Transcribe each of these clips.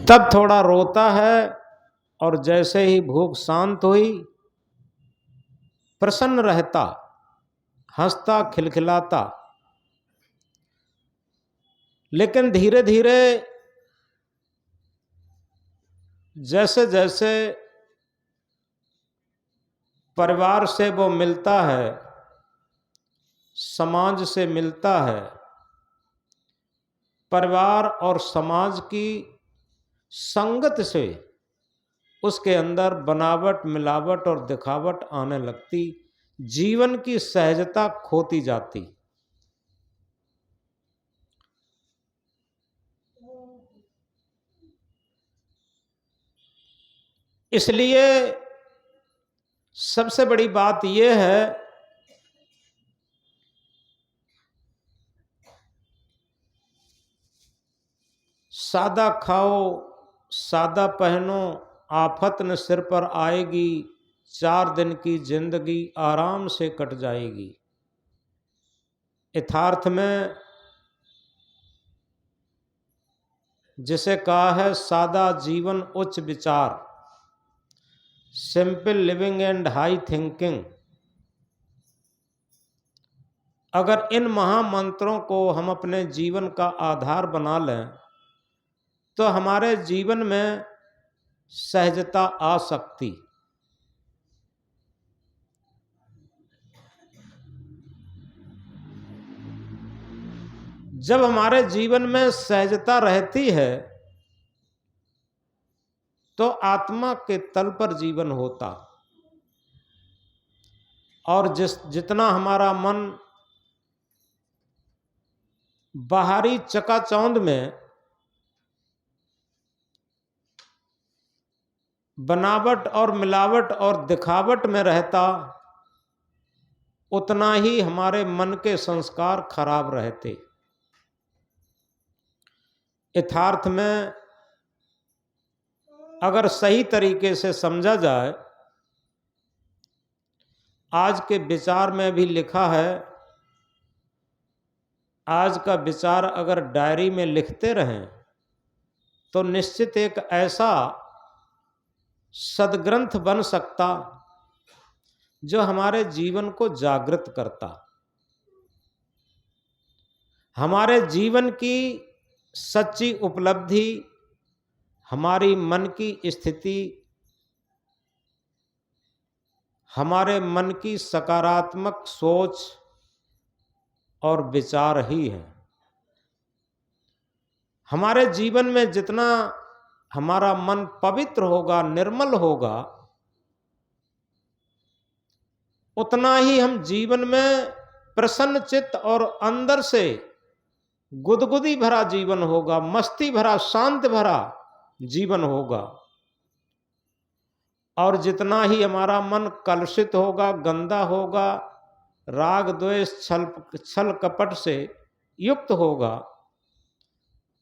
तब थोड़ा रोता है और जैसे ही भूख शांत हुई प्रसन्न रहता, हंसता खिलखिलाता। लेकिन धीरे धीरे जैसे जैसे परिवार से वो मिलता है, समाज से मिलता है, परिवार और समाज की संगत से उसके अंदर बनावट, मिलावट और दिखावट आने लगती, जीवन की सहजता खोती जाती। इसलिए सबसे बड़ी बात यह है सादा खाओ, सादा पहनो, आफत न सिर पर आएगी, 4 दिन की जिंदगी आराम से कट जाएगी। यथार्थ में जिसे कहा है सादा जीवन उच्च विचार, simple living and high thinking, अगर इन महामंत्रों को हम अपने जीवन का आधार बना लें तो हमारे जीवन में सहजता आ सकती। जब हमारे जीवन में सहजता रहती है तो आत्मा के तल पर जीवन होता, और जितना हमारा मन बाहरी चकाचौंध में बनावट और मिलावट और दिखावट में रहता, उतना ही हमारे मन के संस्कार खराब रहते। यथार्थ में अगर सही तरीके से समझा जाए, आज के विचार में भी लिखा है, आज का विचार अगर डायरी में लिखते रहें तो निश्चित एक ऐसा सद्ग्रंथ बन सकता जो हमारे जीवन को जागृत करता, हमारे जीवन की सच्ची उपलब्धि, हमारी मन की स्थिति, हमारे मन की सकारात्मक सोच और विचार ही है। हमारे जीवन में जितना हमारा मन पवित्र होगा, निर्मल होगा, उतना ही हम जीवन में प्रसन्न चित्त और अंदर से गुदगुदी भरा जीवन होगा, मस्ती भरा, शांत भरा जीवन होगा। और जितना ही हमारा मन कलुषित होगा, गंदा होगा, राग द्वेष छल कपट से युक्त होगा,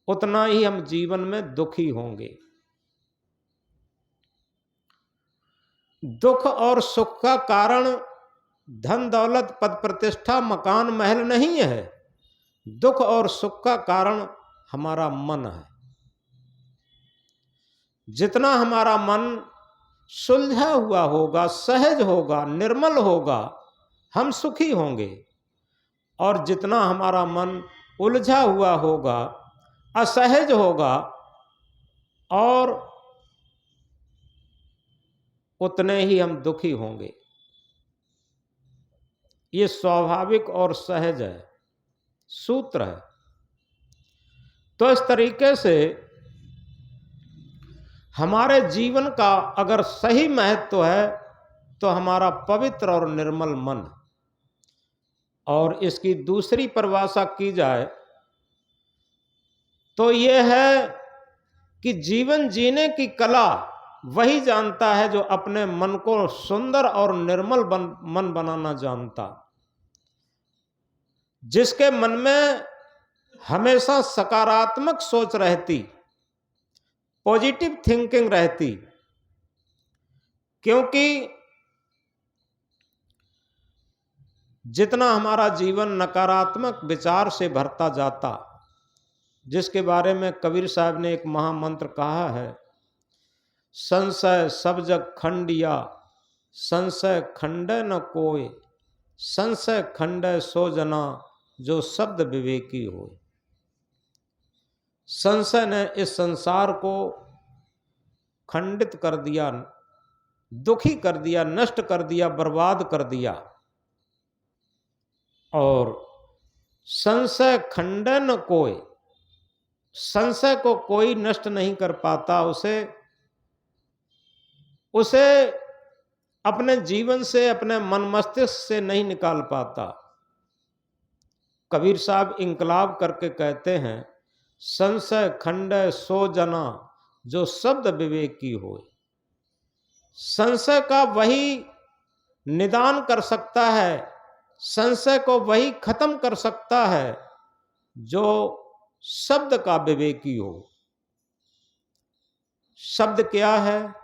उतना ही हम जीवन में दुखी होंगे। दुख और सुख का कारण धन दौलत पद प्रतिष्ठा मकान महल नहीं है, दुख और सुख का कारण हमारा मन है। जितना हमारा मन सुलझा हुआ होगा, सहज होगा, निर्मल होगा, हम सुखी होंगे, और जितना हमारा मन उलझा हुआ होगा, असहज होगा, और उतने ही हम दुखी होंगे। ये स्वाभाविक और सहज है, सूत्र है। तो इस तरीके से हमारे जीवन का अगर सही महत्व है तो हमारा पवित्र और निर्मल मन। और इसकी दूसरी परिभाषा की जाए तो यह है कि जीवन जीने की कला वही जानता है जो अपने मन को सुंदर और निर्मल मन बनाना जानता, जिसके मन में हमेशा सकारात्मक सोच रहती, पॉजिटिव थिंकिंग रहती। क्योंकि जितना हमारा जीवन नकारात्मक विचार से भरता जाता, जिसके बारे में कबीर साहब ने एक महामंत्र कहा है, संशय सब जग खंडिया, संशय खंडय न कोय, संशय खंडय सो जना, जो शब्द विवेकी हो। संशय ने इस संसार को खंडित कर दिया, दुखी कर दिया, नष्ट कर दिया, बर्बाद कर दिया। और संशय खंडन कोय, संशय को कोई नष्ट नहीं कर पाता, उसे अपने जीवन से, अपने मन मस्तिष्क से नहीं निकाल पाता। कबीर साहब इंकलाब करके कहते हैं, संशय खंडय सो जना, जो शब्द विवेकी हो। संशय का वही निदान कर सकता है, संशय को वही खत्म कर सकता है जो शब्द का विवेकी हो। शब्द क्या है?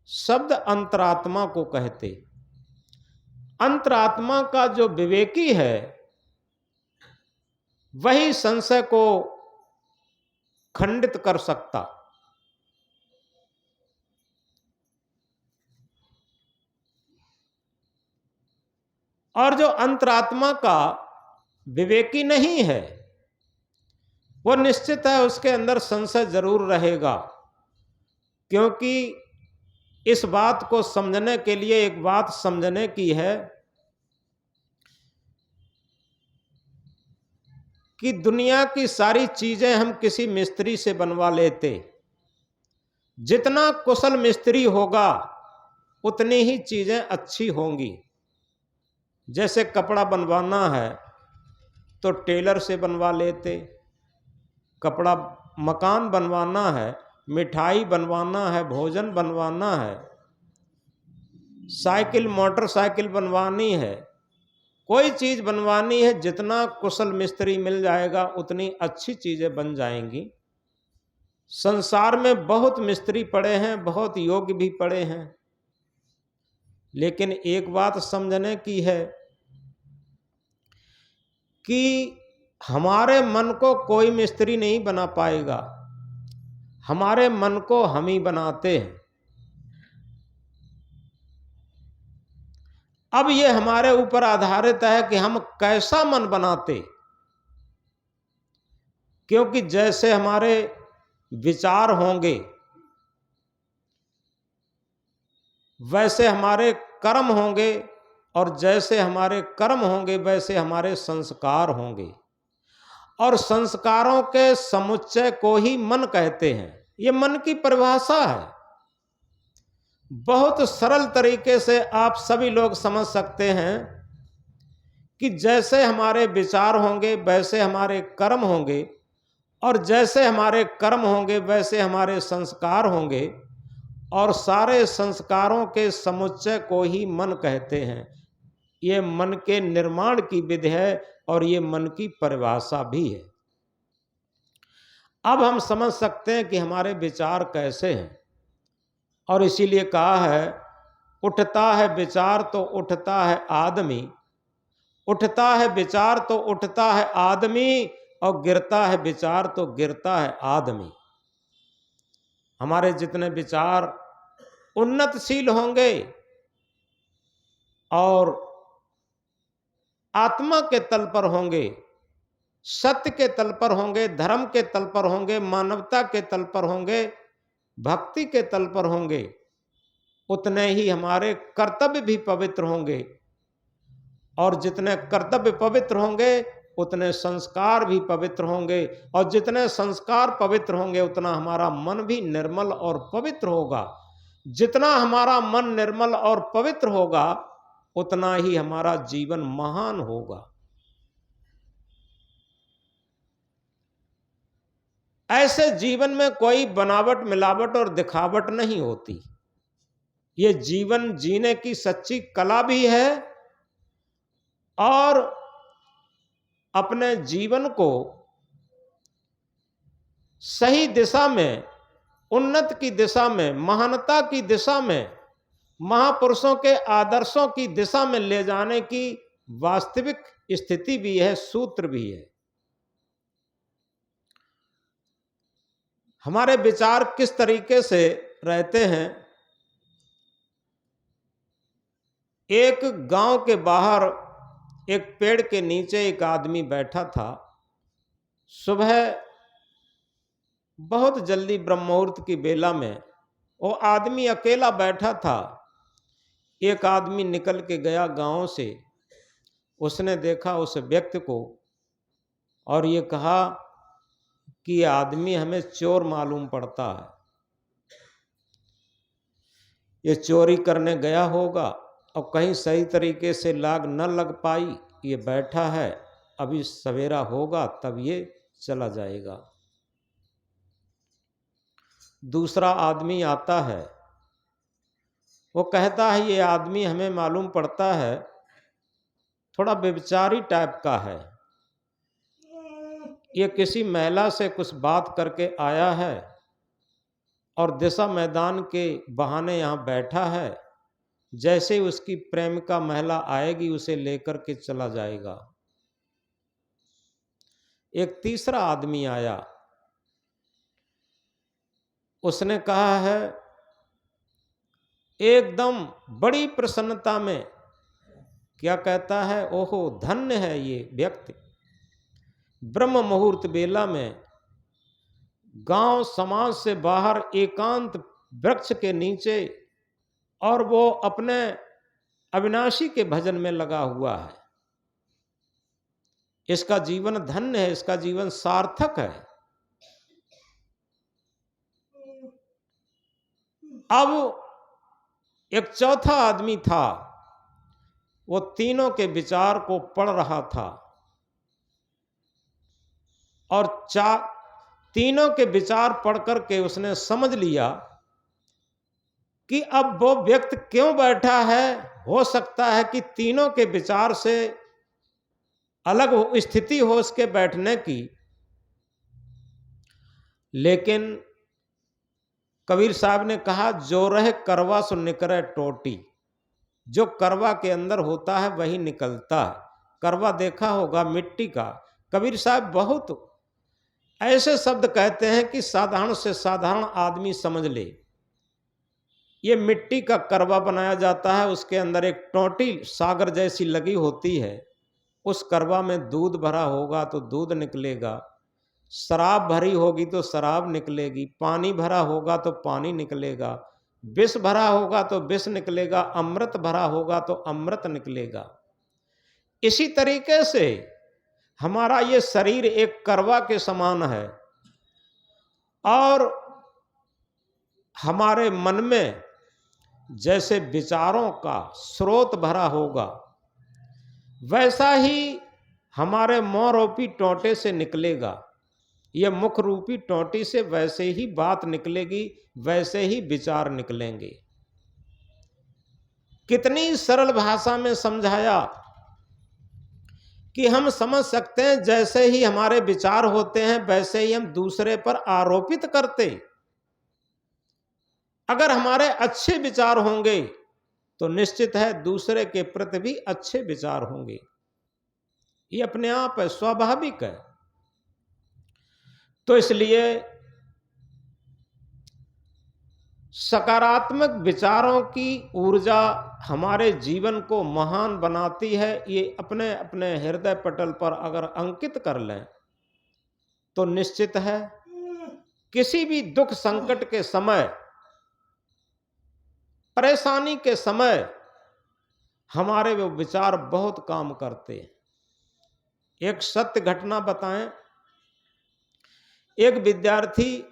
शब्द अंतरात्मा को कहते। अंतरात्मा का जो विवेकी है वही संशय को खंडित कर सकता। और जो अंतरात्मा का विवेकी नहीं है वो निश्चित है उसके अंदर संशय जरूर रहेगा, क्योंकि इस बात को समझने के लिए एक बात समझने की है कि दुनिया की सारी चीजें हम किसी मिस्त्री से बनवा लेते। जितना कुशल मिस्त्री होगा उतनी ही चीजें अच्छी होंगी। जैसे कपड़ा बनवाना है तो टेलर से बनवा लेते, कपड़ा, मकान बनवाना है, मिठाई बनवाना है, भोजन बनवाना है, साइकिल मोटरसाइकिल बनवानी है, कोई चीज बनवानी है, जितना कुशल मिस्त्री मिल जाएगा उतनी अच्छी चीजें बन जाएंगी। संसार में बहुत मिस्त्री पड़े हैं, बहुत योग्य भी पड़े हैं, लेकिन एक बात समझने की है कि हमारे मन को कोई मिस्त्री नहीं बना पाएगा, हमारे मन को हम ही बनाते हैं। अब ये हमारे ऊपर आधारित है कि हम कैसा मन बनाते, क्योंकि जैसे हमारे विचार होंगे वैसे हमारे कर्म होंगे, और जैसे हमारे कर्म होंगे वैसे हमारे संस्कार होंगे, और संस्कारों के समुच्चय को ही मन कहते हैं। ये मन की परिभाषा है। बहुत सरल तरीके से आप सभी लोग समझ सकते हैं कि जैसे हमारे विचार होंगे वैसे हमारे कर्म होंगे, और जैसे हमारे कर्म होंगे वैसे हमारे संस्कार होंगे, और सारे संस्कारों के समुच्चय को ही मन कहते हैं। ये मन के निर्माण की विधि है और ये मन की परिभाषा भी है। अब हम समझ सकते हैं कि हमारे विचार कैसे हैं, और इसीलिए कहा है, उठता है विचार तो उठता है आदमी, उठता है विचार तो उठता है आदमी, और गिरता है विचार तो गिरता है आदमी। हमारे जितने विचार उन्नतशील होंगे और आत्मा के तल पर होंगे, सत्य के तल पर होंगे, धर्म के तल पर होंगे, मानवता के तल पर होंगे, भक्ति के तल पर होंगे, उतने ही हमारे कर्तव्य भी पवित्र होंगे, और जितने कर्तव्य पवित्र होंगे उतने संस्कार भी पवित्र होंगे, और जितने संस्कार पवित्र होंगे उतना हमारा मन भी निर्मल और पवित्र होगा। जितना हमारा मन निर्मल और पवित्र होगा उतना ही हमारा जीवन महान होगा। ऐसे जीवन में कोई बनावट, मिलावट और दिखावट नहीं होती। ये जीवन जीने की सच्ची कला भी है, और अपने जीवन को सही दिशा में, उन्नत की दिशा में, महानता की दिशा में, महापुरुषों के आदर्शों की दिशा में ले जाने की वास्तविक स्थिति भी है, सूत्र भी है। हमारे विचार किस तरीके से रहते हैं। एक गांव के बाहर एक पेड़ के नीचे एक आदमी बैठा था। सुबह बहुत जल्दी ब्रह्म मुहूर्त की बेला में वो आदमी अकेला बैठा था। एक आदमी निकल के गया गांव से। उसने देखा उस व्यक्ति को और ये कहा कि ये आदमी हमें चोर मालूम पड़ता है, ये चोरी करने गया होगा और कहीं सही तरीके से लाग न लग पाई, ये बैठा है, अभी सवेरा होगा तब ये चला जाएगा। दूसरा आदमी आता है, वो कहता है ये आदमी हमें मालूम पड़ता है थोड़ा व्यभिचारी टाइप का है, ये किसी महिला से कुछ बात करके आया है और दिशा मैदान के बहाने यहाँ बैठा है, जैसे उसकी प्रेमिका महिला आएगी उसे लेकर के चला जाएगा। एक तीसरा आदमी आया, उसने कहा है एकदम बड़ी प्रसन्नता में, क्या कहता है, ओहो धन्य है ये व्यक्ति, ब्रह्म मुहूर्त बेला में गांव समाज से बाहर एकांत वृक्ष के नीचे और वो अपने अविनाशी के भजन में लगा हुआ है। इसका जीवन धन्य है, इसका जीवन सार्थक है। अब एक चौथा आदमी था, वो तीनों के विचार को पढ़ रहा था और तीनों के विचार पढ़ करके उसने समझ लिया कि अब वो व्यक्ति क्यों बैठा है। हो सकता है कि तीनों के विचार से अलग स्थिति हो उसके बैठने की, लेकिन कबीर साहब ने कहा जो रहे करवा सो निकरे टोटी। जो करवा के अंदर होता है वही निकलता है। करवा देखा होगा मिट्टी का। कबीर साहब बहुत ऐसे शब्द कहते हैं कि साधारण से साधारण आदमी समझ ले। ये मिट्टी का करवा बनाया जाता है, उसके अंदर एक टोटी सागर जैसी लगी होती है, उस करवा में दूध भरा होगा तो दूध निकलेगा, शराब भरी होगी तो शराब निकलेगी, पानी भरा होगा तो पानी निकलेगा, विष भरा होगा तो विष निकलेगा, अमृत भरा होगा तो अमृत निकलेगा। इसी तरीके से हमारा ये शरीर एक करवा के समान है और हमारे मन में जैसे विचारों का स्रोत भरा होगा वैसा ही हमारे मुंह रूपी टोंटे से निकलेगा। यह मुख रूपी टोंटी से वैसे ही बात निकलेगी, वैसे ही विचार निकलेंगे। कितनी सरल भाषा में समझाया कि हम समझ सकते हैं जैसे ही हमारे विचार होते हैं वैसे ही हम दूसरे पर आरोपित करते। अगर हमारे अच्छे विचार होंगे तो निश्चित है दूसरे के प्रति भी अच्छे विचार होंगे। ये अपने आप है, स्वाभाविक है। तो इसलिए सकारात्मक विचारों की ऊर्जा हमारे जीवन को महान बनाती है। ये अपने अपने हृदय पटल पर अगर अंकित कर लें तो निश्चित है किसी भी दुख संकट के समय, परेशानी के समय हमारे वो विचार बहुत काम करते हैं। एक सत्य घटना बताएं। एक विद्यार्थी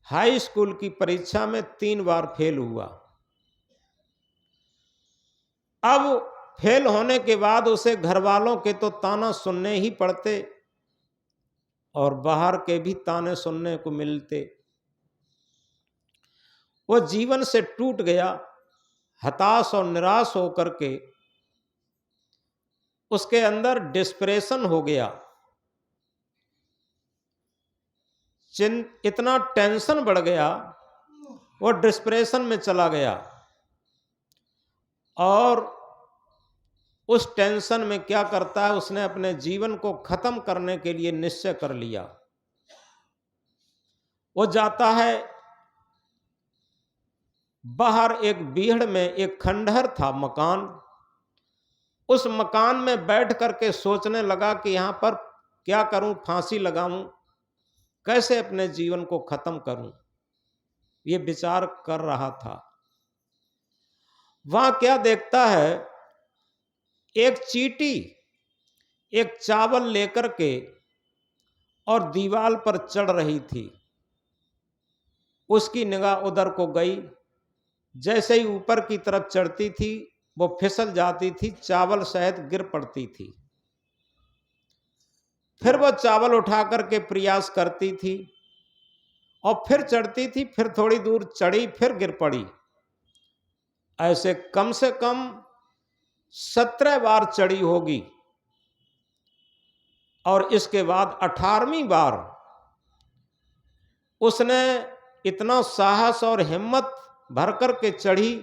हाई स्कूल की परीक्षा में 3 बार फेल हुआ। अब फेल होने के बाद उसे घर वालों के तो ताना सुनने ही पड़ते और बाहर के भी ताने सुनने को मिलते। वो जीवन से टूट गया, हताश और निराश होकर के उसके अंदर डिस्प्रेशन हो गया। इतना टेंशन बढ़ गया, वो डिस्प्रेशन में चला गया और उस टेंशन में क्या करता है, उसने अपने जीवन को खत्म करने के लिए निश्चय कर लिया। वो जाता है, बाहर एक बीहड़ में एक खंडहर था मकान, उस मकान में बैठ करके सोचने लगा कि यहां पर क्या करूं, फांसी लगाऊं, कैसे अपने जीवन को खत्म करूं, ये विचार कर रहा था। वहां क्या देखता है, एक चींटी एक चावल लेकर के और दीवार पर चढ़ रही थी। उसकी निगाह उधर को गई, जैसे ही ऊपर की तरफ चढ़ती थी वो फिसल जाती थी, चावल सहित गिर पड़ती थी। फिर वो चावल उठा करके प्रयास करती थी और फिर चढ़ती थी, फिर थोड़ी दूर चढ़ी, फिर गिर पड़ी। ऐसे कम से कम 17 बार चढ़ी होगी और इसके बाद 18वीं बार उसने इतना साहस और हिम्मत भर कर के चढ़ी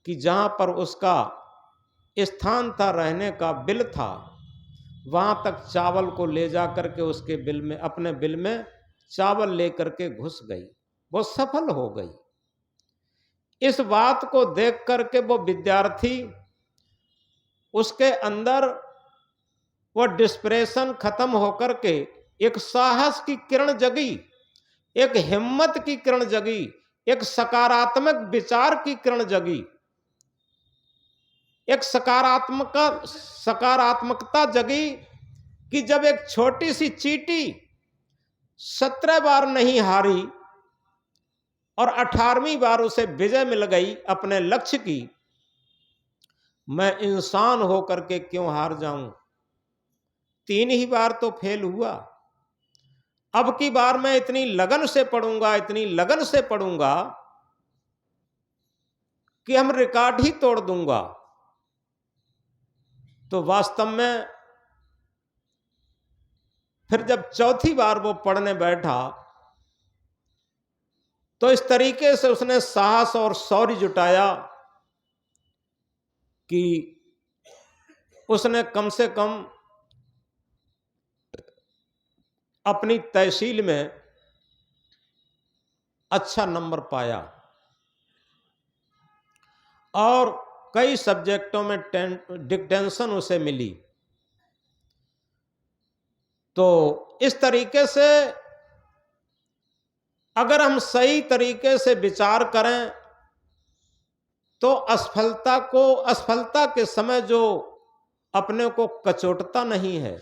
कि जहां पर उसका स्थान था, रहने का बिल था, वहां तक चावल को ले जा करके उसके बिल में, अपने बिल में चावल लेकर के घुस गई। वो सफल हो गई। इस बात को देख करके वो विद्यार्थी, उसके अंदर वो डिस्प्रेशन खत्म होकर के एक साहस की किरण जगी, एक हिम्मत की किरण जगी, एक सकारात्मक विचार की किरण जगी, एक सकारात्मकता जगी कि जब एक छोटी सी चींटी 17 बार नहीं हारी और 18वीं बार उसे विजय मिल गई अपने लक्ष्य की, मैं इंसान होकर के क्यों हार जाऊं। 3 ही बार तो फेल हुआ, अब की बार मैं इतनी लगन से पढ़ूंगा, इतनी लगन से पढ़ूंगा कि हम रिकॉर्ड ही तोड़ दूंगा। तो वास्तव में फिर जब चौथी बार वो पढ़ने बैठा तो इस तरीके से उसने साहस और शौर्य जुटाया कि उसने कम से कम अपनी तहसील में अच्छा नंबर पाया और कई सब्जेक्टों में डिक्टेंशन उसे मिली। तो इस तरीके से अगर हम सही तरीके से विचार करें तो असफलता के समय जो अपने को कचोटता नहीं है,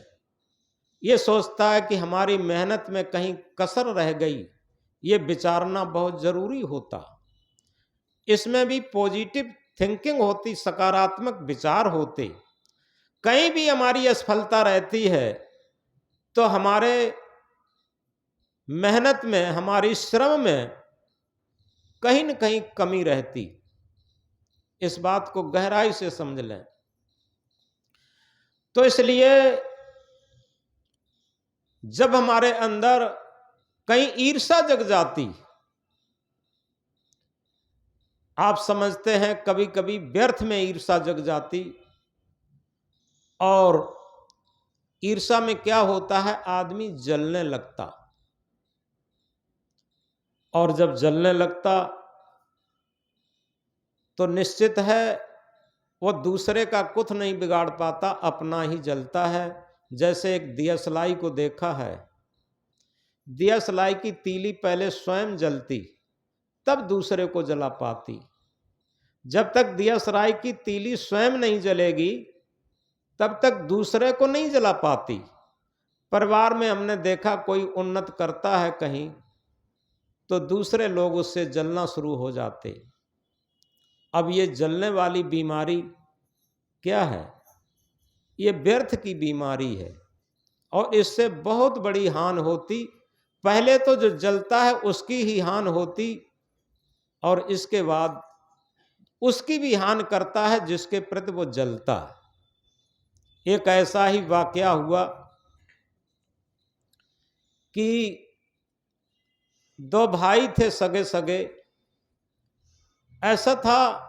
ये सोचता है कि हमारी मेहनत में कहीं कसर रह गई, ये विचारना बहुत जरूरी होता। इसमें भी पॉजिटिव थिंकिंग होती, सकारात्मक विचार होते। कहीं भी हमारी असफलता रहती है तो हमारे मेहनत में, हमारी श्रम में कहीं न कहीं कमी रहती। इस बात को गहराई से समझ लें। तो इसलिए जब हमारे अंदर कहीं ईर्ष्या जग जाती, आप समझते हैं कभी कभी व्यर्थ में ईर्ष्या जग जाती, और ईर्ष्या में क्या होता है, आदमी जलने लगता, और जब जलने लगता तो निश्चित है वो दूसरे का कुछ नहीं बिगाड़ पाता, अपना ही जलता है। जैसे एक दियसलाई को देखा है, दियसलाई की तीली पहले स्वयं जलती तब दूसरे को जला पाती। जब तक दियसलाई की तीली स्वयं नहीं जलेगी तब तक दूसरे को नहीं जला पाती। परिवार में हमने देखा कोई उन्नत करता है कहीं तो दूसरे लोग उससे जलना शुरू हो जाते। अब ये जलने वाली बीमारी क्या है, ये व्यर्थ की बीमारी है और इससे बहुत बड़ी हानि होती। पहले तो जो जलता है उसकी ही हानि होती और इसके बाद उसकी भी हानि करता है जिसके प्रति वो जलता है। एक ऐसा ही वाकया हुआ कि 2 भाई थे सगे सगे। ऐसा था,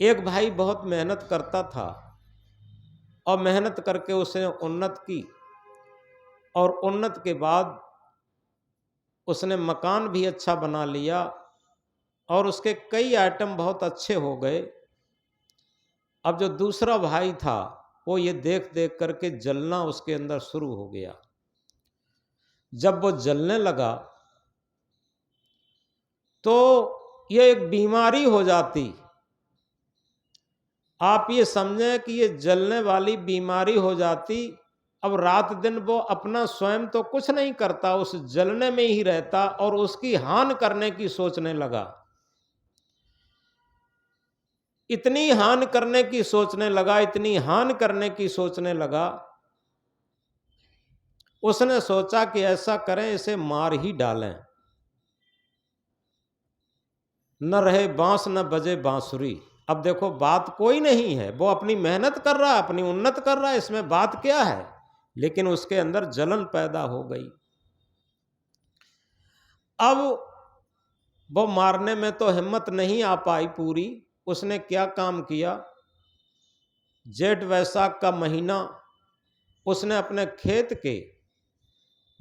एक भाई बहुत मेहनत करता था और मेहनत करके उसने उन्नत की, और उन्नत के बाद उसने मकान भी अच्छा बना लिया और उसके कई आइटम बहुत अच्छे हो गए। अब जो दूसरा भाई था वो ये देख देख करके जलना उसके अंदर शुरू हो गया। जब वो जलने लगा तो ये एक बीमारी हो जाती। आप ये समझें कि ये जलने वाली बीमारी हो जाती। अब रात दिन वो अपना स्वयं तो कुछ नहीं करता, उस जलने में ही रहता और उसकी हानि करने की सोचने लगा। इतनी हानि करने की सोचने लगा, इतनी हानि करने की सोचने लगा, उसने सोचा कि ऐसा करें, इसे मार ही डालें। न रहे बांस न बजे बांसुरी। अब देखो बात कोई नहीं है, वो अपनी मेहनत कर रहा है, अपनी उन्नत कर रहा है, इसमें बात क्या है, लेकिन उसके अंदर जलन पैदा हो गई। अब वो मारने में तो हिम्मत नहीं आ पाई पूरी। उसने क्या काम किया, जेठ वैशाख का महीना उसने अपने खेत के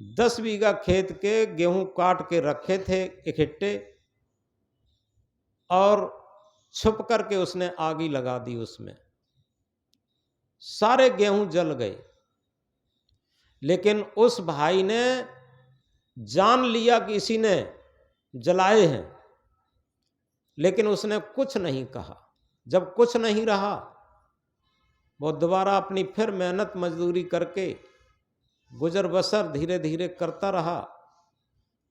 10 बीघा खेत के गेहूं काट के रखे थे इकट्ठे और छुप करके उसने आगी लगा दी। उसमें सारे गेहूं जल गए। लेकिन उस भाई ने जान लिया कि इसी ने जलाए हैं, लेकिन उसने कुछ नहीं कहा। जब कुछ नहीं रहा, वो दोबारा अपनी फिर मेहनत मजदूरी करके गुजर बसर धीरे धीरे करता रहा।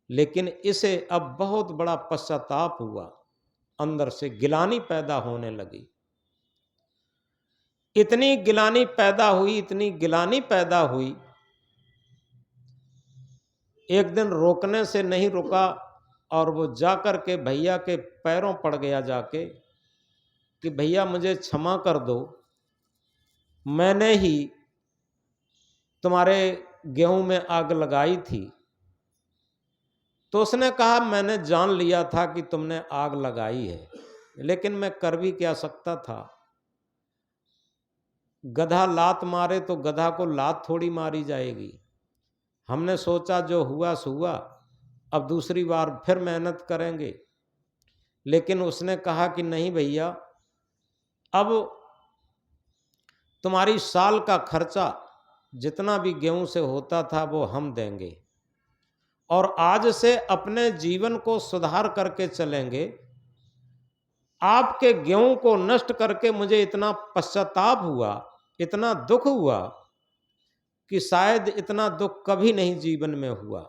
लेकिन इसे अब बहुत बड़ा पश्चाताप हुआ, अंदर से गिलानी पैदा होने लगी। इतनी गिलानी पैदा हुई, इतनी गिलानी पैदा हुई, एक दिन रोकने से नहीं रुका और वो जाकर के भैया के पैरों पड़ गया जाके कि भैया मुझे क्षमा कर दो, मैंने ही तुम्हारे गेहूं में आग लगाई थी। तो उसने कहा मैंने जान लिया था कि तुमने आग लगाई है, लेकिन मैं कर भी क्या सकता था। गधा लात मारे तो गधा को लात थोड़ी मारी जाएगी। हमने सोचा जो हुआ सो हुआ, अब दूसरी बार फिर मेहनत करेंगे। लेकिन उसने कहा कि नहीं भैया, अब तुम्हारी साल का खर्चा जितना भी गेहूं से होता था वो हम देंगे और आज से अपने जीवन को सुधार करके चलेंगे। आपके गेहूं को नष्ट करके मुझे इतना पश्चाताप हुआ, इतना दुख हुआ कि शायद इतना दुख कभी नहीं जीवन में हुआ।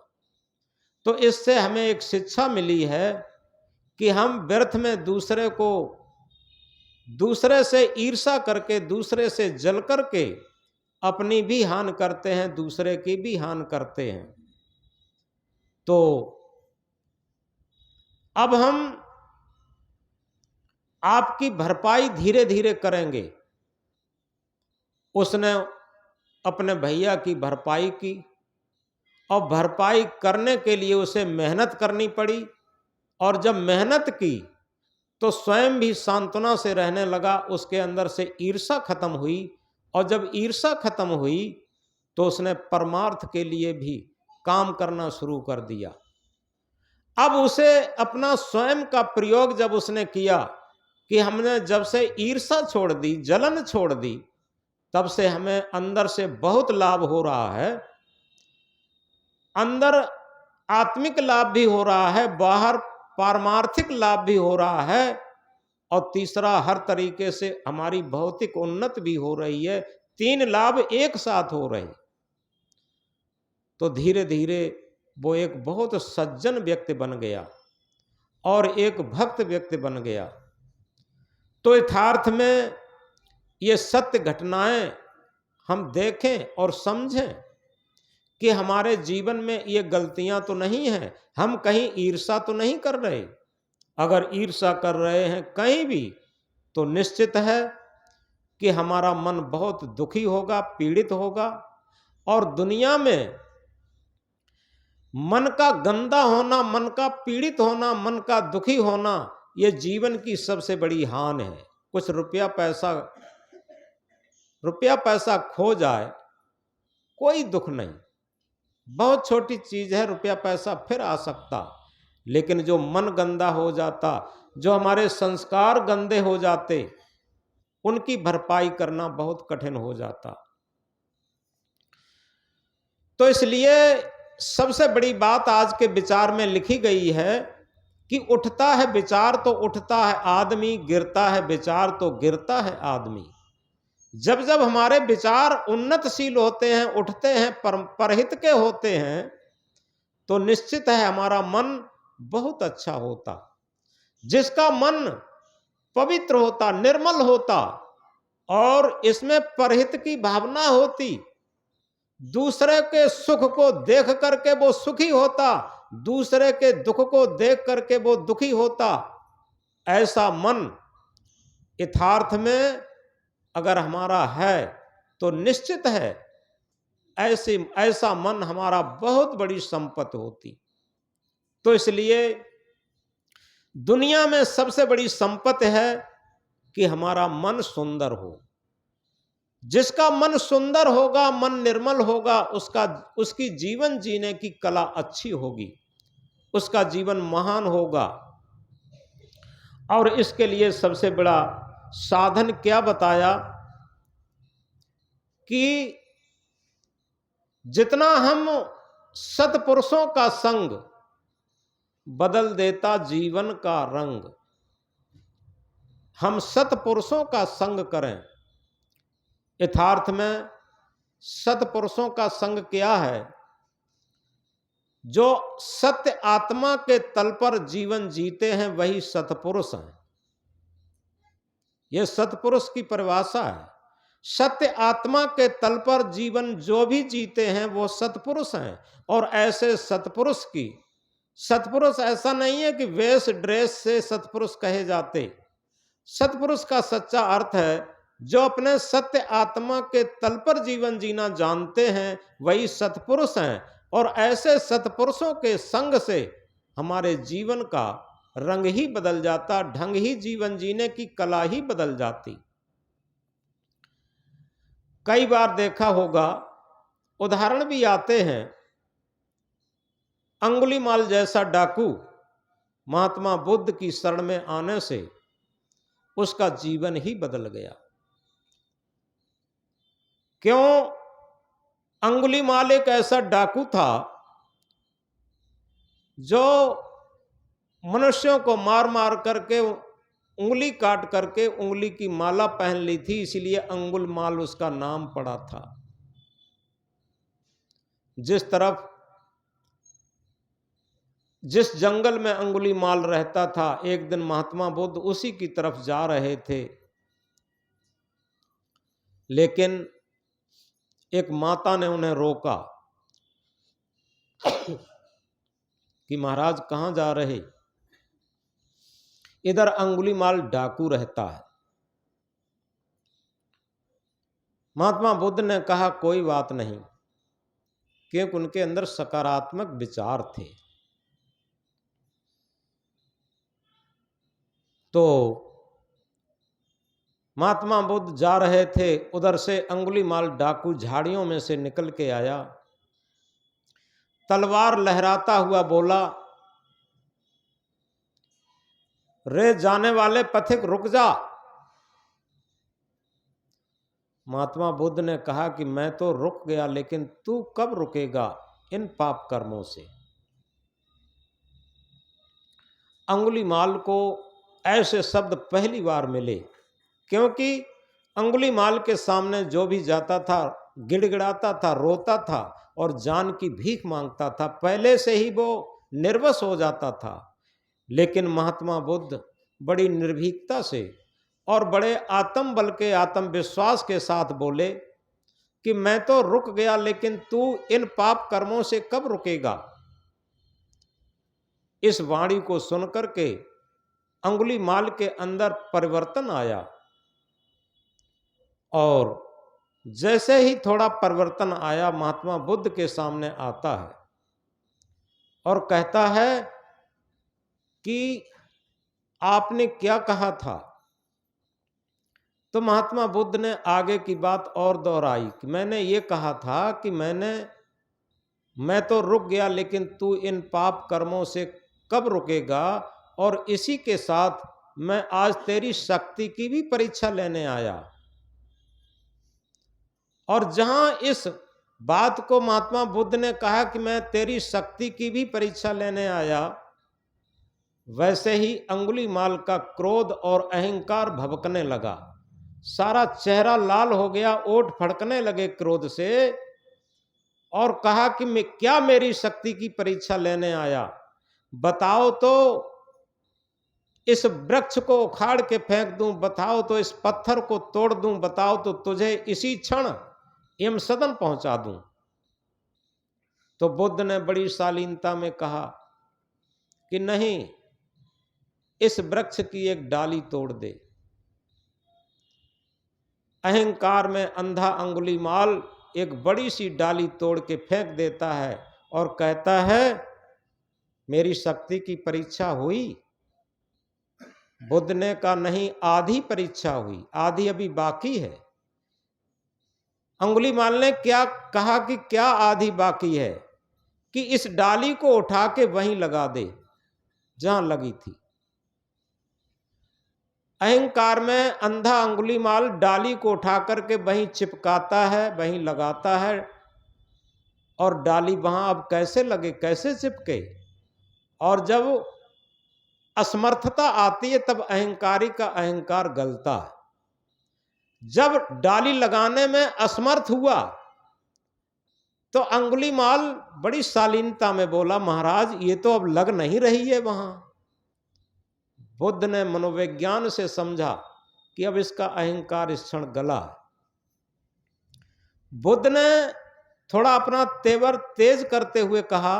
तो इससे हमें एक शिक्षा मिली है कि हम व्यर्थ में दूसरे से ईर्ष्या करके, दूसरे से जल करके अपनी भी हानि करते हैं, दूसरे की भी हानि करते हैं। तो अब हम आपकी भरपाई धीरे धीरे करेंगे। उसने अपने भैया की भरपाई की और भरपाई करने के लिए उसे मेहनत करनी पड़ी और जब मेहनत की तो स्वयं भी सांत्वना से रहने लगा। उसके अंदर से ईर्ष्या खत्म हुई और जब ईर्ष्या खत्म हुई तो उसने परमार्थ के लिए भी काम करना शुरू कर दिया। अब उसे अपना स्वयं का प्रयोग जब उसने किया कि हमने जब से ईर्ष्या छोड़ दी, जलन छोड़ दी, तब से हमें अंदर से बहुत लाभ हो रहा है। अंदर आत्मिक लाभ भी हो रहा है, बाहर पारमार्थिक लाभ भी हो रहा है और तीसरा हर तरीके से हमारी भौतिक उन्नति भी हो रही है। 3 लाभ एक साथ हो रहे। तो धीरे धीरे वो एक बहुत सज्जन व्यक्ति बन गया और एक भक्त व्यक्ति बन गया। तो यथार्थ में ये सत्य घटनाएं हम देखें और समझें कि हमारे जीवन में ये गलतियां तो नहीं हैं। हम कहीं ईर्ष्या तो नहीं कर रहे। अगर ईर्ष्या कर रहे हैं कहीं भी तो निश्चित है कि हमारा मन बहुत दुखी होगा, पीड़ित होगा। और दुनिया में मन का गंदा होना, मन का पीड़ित होना, मन का दुखी होना, ये जीवन की सबसे बड़ी हानि है। कुछ रुपया पैसा खो जाए कोई दुख नहीं, बहुत छोटी चीज है, रुपया पैसा फिर आ सकता, लेकिन जो मन गंदा हो जाता, जो हमारे संस्कार गंदे हो जाते, उनकी भरपाई करना बहुत कठिन हो जाता। तो इसलिए सबसे बड़ी बात आज के विचार में लिखी गई है कि उठता है विचार तो उठता है आदमी, गिरता है विचार तो गिरता है आदमी। जब जब हमारे विचार उन्नतशील होते हैं, उठते हैं, परहित के होते हैं, तो निश्चित है हमारा मन बहुत अच्छा होता। जिसका मन पवित्र होता, निर्मल होता और इसमें परहित की भावना होती, दूसरे के सुख को देख करके वो सुखी होता, दूसरे के दुख को देख करके वो दुखी होता, ऐसा मन यथार्थ में अगर हमारा है तो निश्चित है ऐसा मन हमारा बहुत बड़ी संपत्ति होती। तो इसलिए दुनिया में सबसे बड़ी संपत्ति है कि हमारा मन सुंदर हो। जिसका मन सुंदर होगा, मन निर्मल होगा, उसकी जीवन जीने की कला अच्छी होगी, उसका जीवन महान होगा। और इसके लिए सबसे बड़ा साधन क्या बताया कि जितना हम सत्पुरुषों का संग बदल देता जीवन का रंग, हम सत्पुरुषों का संग करें। यथार्थ में सत्पुरुषों का संग क्या है? जो सत्य आत्मा के तल पर जीवन जीते हैं वही सत्पुरुष हैं। यह सत्पुरुष की परिभाषा है। सत्य आत्मा के तल पर जीवन जो भी जीते हैं वो सत्पुरुष हैं। और ऐसे सत्पुरुष ऐसा नहीं है कि वेश ड्रेस से सत्पुरुष कहे जाते। सत्पुरुष का सच्चा अर्थ है जो अपने सत्य आत्मा के तल पर जीवन जीना जानते हैं वही सत्पुरुष हैं। और ऐसे सत्पुरुषों के संग से हमारे जीवन का रंग ही बदल जाता, ढंग ही जीवन जीने की कला ही बदल जाती। कई बार देखा होगा, उदाहरण भी आते हैं, अंगुलीमाल जैसा डाकू महात्मा बुद्ध की शरण में आने से उसका जीवन ही बदल गया। क्यों? अंगुलीमाल एक ऐसा डाकू था जो मनुष्यों को मार मार करके, उंगली काट करके उंगली की माला पहन ली थी, इसलिए अंगुलीमाल उसका नाम पड़ा था। जिस जंगल में अंगुलीमाल रहता था, एक दिन महात्मा बुद्ध उसी की तरफ जा रहे थे, लेकिन एक माता ने उन्हें रोका कि महाराज कहां जा रहे? इधर अंगुलीमाल डाकू रहता है। महात्मा बुद्ध ने कहा कोई बात नहीं, क्योंकि उनके अंदर सकारात्मक विचार थे। तो महात्मा बुद्ध जा रहे थे, उधर से अंगुलीमाल डाकू झाड़ियों में से निकल के आया, तलवार लहराता हुआ बोला, रे जाने वाले पथिक रुक जा। महात्मा बुद्ध ने कहा कि मैं तो रुक गया, लेकिन तू कब रुकेगा इन पाप कर्मों से? अंगुलीमाल को ऐसे शब्द पहली बार मिले, क्योंकि अंगुलीमाल के सामने जो भी जाता था गिड़गिड़ाता था, रोता था और जान की भीख मांगता था, पहले से ही वो निर्वश हो जाता था। लेकिन महात्मा बुद्ध बड़ी निर्भीकता से और बड़े आत्म बल के, आत्मविश्वास के साथ बोले कि मैं तो रुक गया, लेकिन तू इन पाप कर्मों से कब रुकेगा? इस वाणी को सुनकर के अंगुलीमाल के अंदर परिवर्तन आया, और जैसे ही थोड़ा परिवर्तन आया, महात्मा बुद्ध के सामने आता है और कहता है कि आपने क्या कहा था? तो महात्मा बुद्ध ने आगे की बात और दोहराई कि मैंने ये कहा था कि मैंने मैं तो रुक गया, लेकिन तू इन पाप कर्मों से कब रुकेगा? और इसी के साथ मैं आज तेरी शक्ति की भी परीक्षा लेने आया। और जहां इस बात को महात्मा बुद्ध ने कहा कि मैं तेरी शक्ति की भी परीक्षा लेने आया, वैसे ही अंगुलीमाल का क्रोध और अहंकार भभकने लगा। सारा चेहरा लाल हो गया, ओठ फड़कने लगे क्रोध से, और कहा कि मैं क्या मेरी शक्ति की परीक्षा लेने आया? बताओ तो इस वृक्ष को उखाड़ के फेंक दूं, बताओ तो इस पत्थर को तोड़ दूं, बताओ तो तुझे इसी क्षण यम सदन पहुंचा दूं। तो बुद्ध ने बड़ी शालीनता में कहा कि नहीं, इस वृक्ष की एक डाली तोड़ दे। अहंकार में अंधा अंगुलीमाल एक बड़ी सी डाली तोड़ के फेंक देता है और कहता है, मेरी शक्ति की परीक्षा हुई? बुद्ध ने कहा, नहीं, आधी परीक्षा हुई, आधी अभी बाकी है। अंगुलीमाल ने क्या कहा कि क्या आधी बाकी है? कि इस डाली को उठा के वहीं लगा दे जहां लगी थी। अहंकार में अंधा अंगुलीमाल डाली को उठा करके वहीं चिपकाता है, वहीं लगाता है, और डाली वहां अब कैसे लगे, कैसे चिपके? और जब असमर्थता आती है तब अहंकारी का अहंकार गलता है। जब डाली लगाने में असमर्थ हुआ तो अंगुलीमाल बड़ी शालीनता में बोला, महाराज ये तो अब लग नहीं रही है वहां। बुद्ध ने मनोविज्ञान से समझा कि अब इसका अहंकार इस क्षण गला है। बुद्ध ने थोड़ा अपना तेवर तेज करते हुए कहा,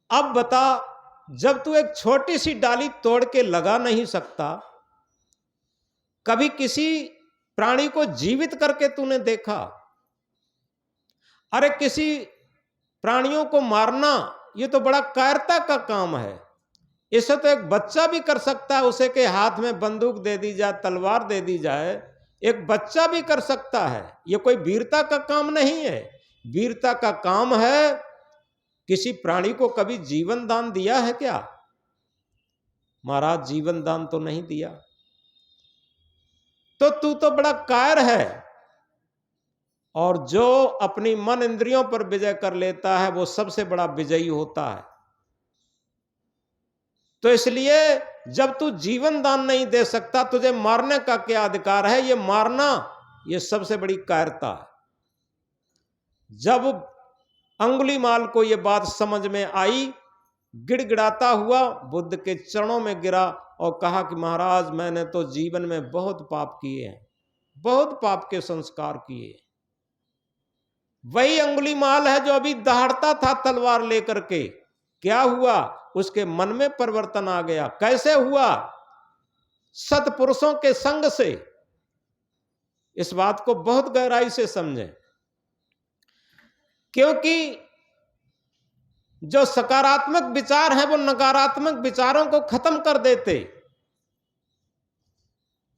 अब बता, जब तू एक छोटी सी डाली तोड़ के लगा नहीं सकता, कभी किसी प्राणी को जीवित करके तूने देखा? अरे किसी प्राणियों को मारना ये तो बड़ा कायरता का काम है। इसे तो एक बच्चा भी कर सकता है, उसे के हाथ में बंदूक दे दी जाए, तलवार दे दी जाए, एक बच्चा भी कर सकता है। ये कोई वीरता का काम नहीं है। वीरता का काम है, किसी प्राणी को कभी जीवन दान दिया है क्या? महाराज जीवन दान तो नहीं दिया। तो तू तो बड़ा कायर है। और जो अपनी मन इंद्रियों पर विजय कर लेता है वो सबसे बड़ा विजयी होता है। तो इसलिए जब तू जीवन दान नहीं दे सकता, तुझे मारने का क्या अधिकार है? ये मारना ये सबसे बड़ी कायरता है। जब अंगुलीमाल को ये बात समझ में आई, गिड़गिड़ाता हुआ बुद्ध के चरणों में गिरा और कहा कि महाराज मैंने तो जीवन में बहुत पाप किए हैं, बहुत पाप के संस्कार किए। वही अंगुलीमाल है जो अभी दहाड़ता था तलवार लेकर के। क्या हुआ? उसके मन में परिवर्तन आ गया। कैसे हुआ? सत्पुरुषों के संग से। इस बात को बहुत गहराई से समझें, क्योंकि जो सकारात्मक विचार हैं वो नकारात्मक विचारों को खत्म कर देते।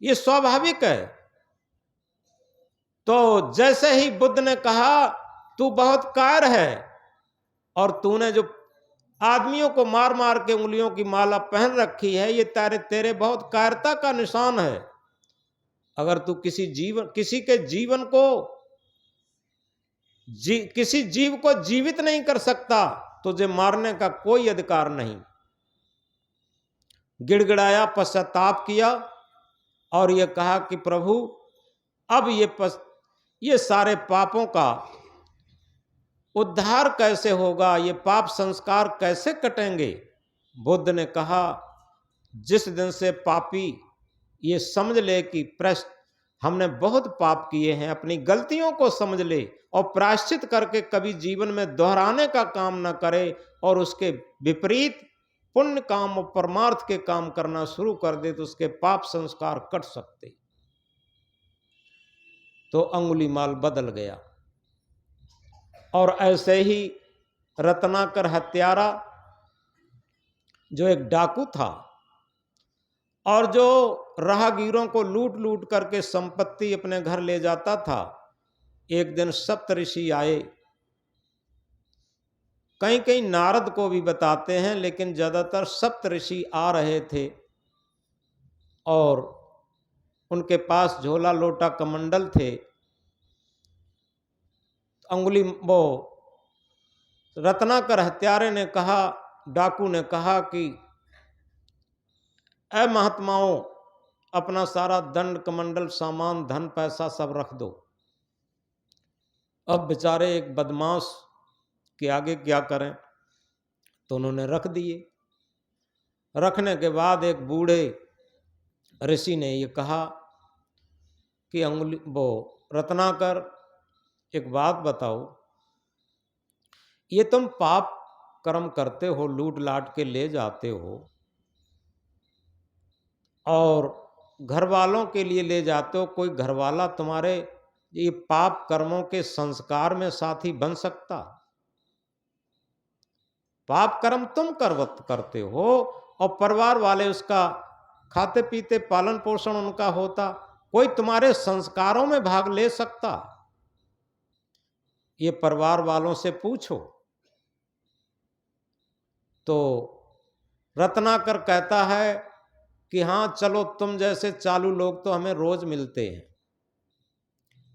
ये स्वाभाविक है। तो जैसे ही बुद्ध ने कहा तू बहुत कायर है और तूने जो आदमियों को मार मार के उंगलियों की माला पहन रखी है, ये तेरे बहुत कायरता का निशान है। अगर तू किसी के जीवन को किसी जीव को जीवित नहीं कर सकता, तुझे मारने का कोई अधिकार नहीं। गिड़गिड़ाया, पश्चाताप किया और यह कहा कि प्रभु अब ये सारे पापों का उद्धार कैसे होगा? ये पाप संस्कार कैसे कटेंगे? बुद्ध ने कहा, जिस दिन से पापी ये समझ ले कि हमने बहुत पाप किए हैं, अपनी गलतियों को समझ ले और प्रायश्चित करके कभी जीवन में दोहराने का काम न करे और उसके विपरीत पुण्य काम और परमार्थ के काम करना शुरू कर दे, तो उसके पाप संस्कार कट सकते। तो अंगुलीमाल बदल गया। और ऐसे ही रत्नाकर हत्यारा, जो एक डाकू था और जो राहगीरों को लूट लूट करके संपत्ति अपने घर ले जाता था, एक दिन सप्तऋषि आए कहीं कहीं नारद को भी बताते हैं, लेकिन ज़्यादातर सप्त ऋषि आ रहे थे और उनके पास झोला लोटा कमंडल थे। अंगुली वो रत्नाकर हत्यारे ने कहा, डाकू ने कहा कि ऐ महात्माओं, अपना सारा दंड कमंडल सामान धन पैसा सब रख दो। अब बेचारे एक बदमाश के आगे क्या करें, तो उन्होंने रख दिए। रखने के बाद एक बूढ़े ऋषि ने ये कहा कि अंगुली वो रत्नाकर, एक बात बताओ, ये तुम पाप कर्म करते हो, लूट लाट के ले जाते हो और घर वालों के लिए ले जाते हो, कोई घर वाला तुम्हारे ये पाप कर्मों के संस्कार में साथी बन सकता? पाप कर्म तुम करते हो और परिवार वाले उसका खाते पीते पालन पोषण उनका होता, कोई तुम्हारे संस्कारों में भाग ले सकता? ये परिवार वालों से पूछो। तो रत्नाकर कहता है कि हाँ चलो, तुम जैसे चालू लोग तो हमें रोज मिलते हैं,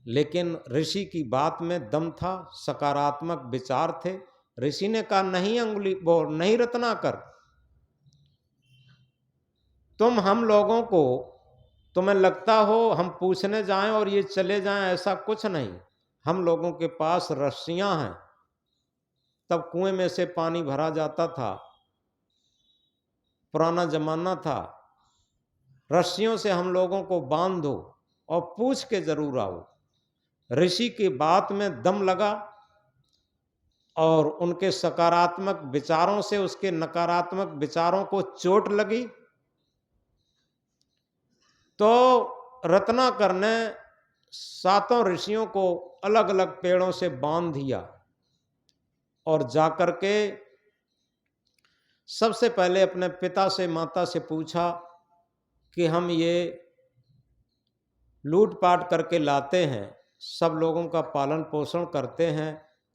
लेकिन ऋषि की बात में दम था, सकारात्मक विचार थे। ऋषि ने कहा नहीं अंगुली वो नहीं रत्नाकर, तुम हम लोगों को, तुम्हें लगता हो हम पूछने जाएं और ये चले जाएं, ऐसा कुछ नहीं। हम लोगों के पास रस्सियां हैं, तब कुएं में से पानी भरा जाता था, पुराना जमाना था। रस्सियों से हम लोगों को बांध दो और पूछ के जरूर आओ। ऋषि की बात में दम लगा और उनके सकारात्मक विचारों से उसके नकारात्मक विचारों को चोट लगी। तो रत्नाकर ने सातों ऋषियों को अलग अलग पेड़ों से बांध दिया और जाकर के सबसे पहले अपने पिता से माता से पूछा कि हम ये लूटपाट करके लाते हैं, सब लोगों का पालन पोषण करते हैं,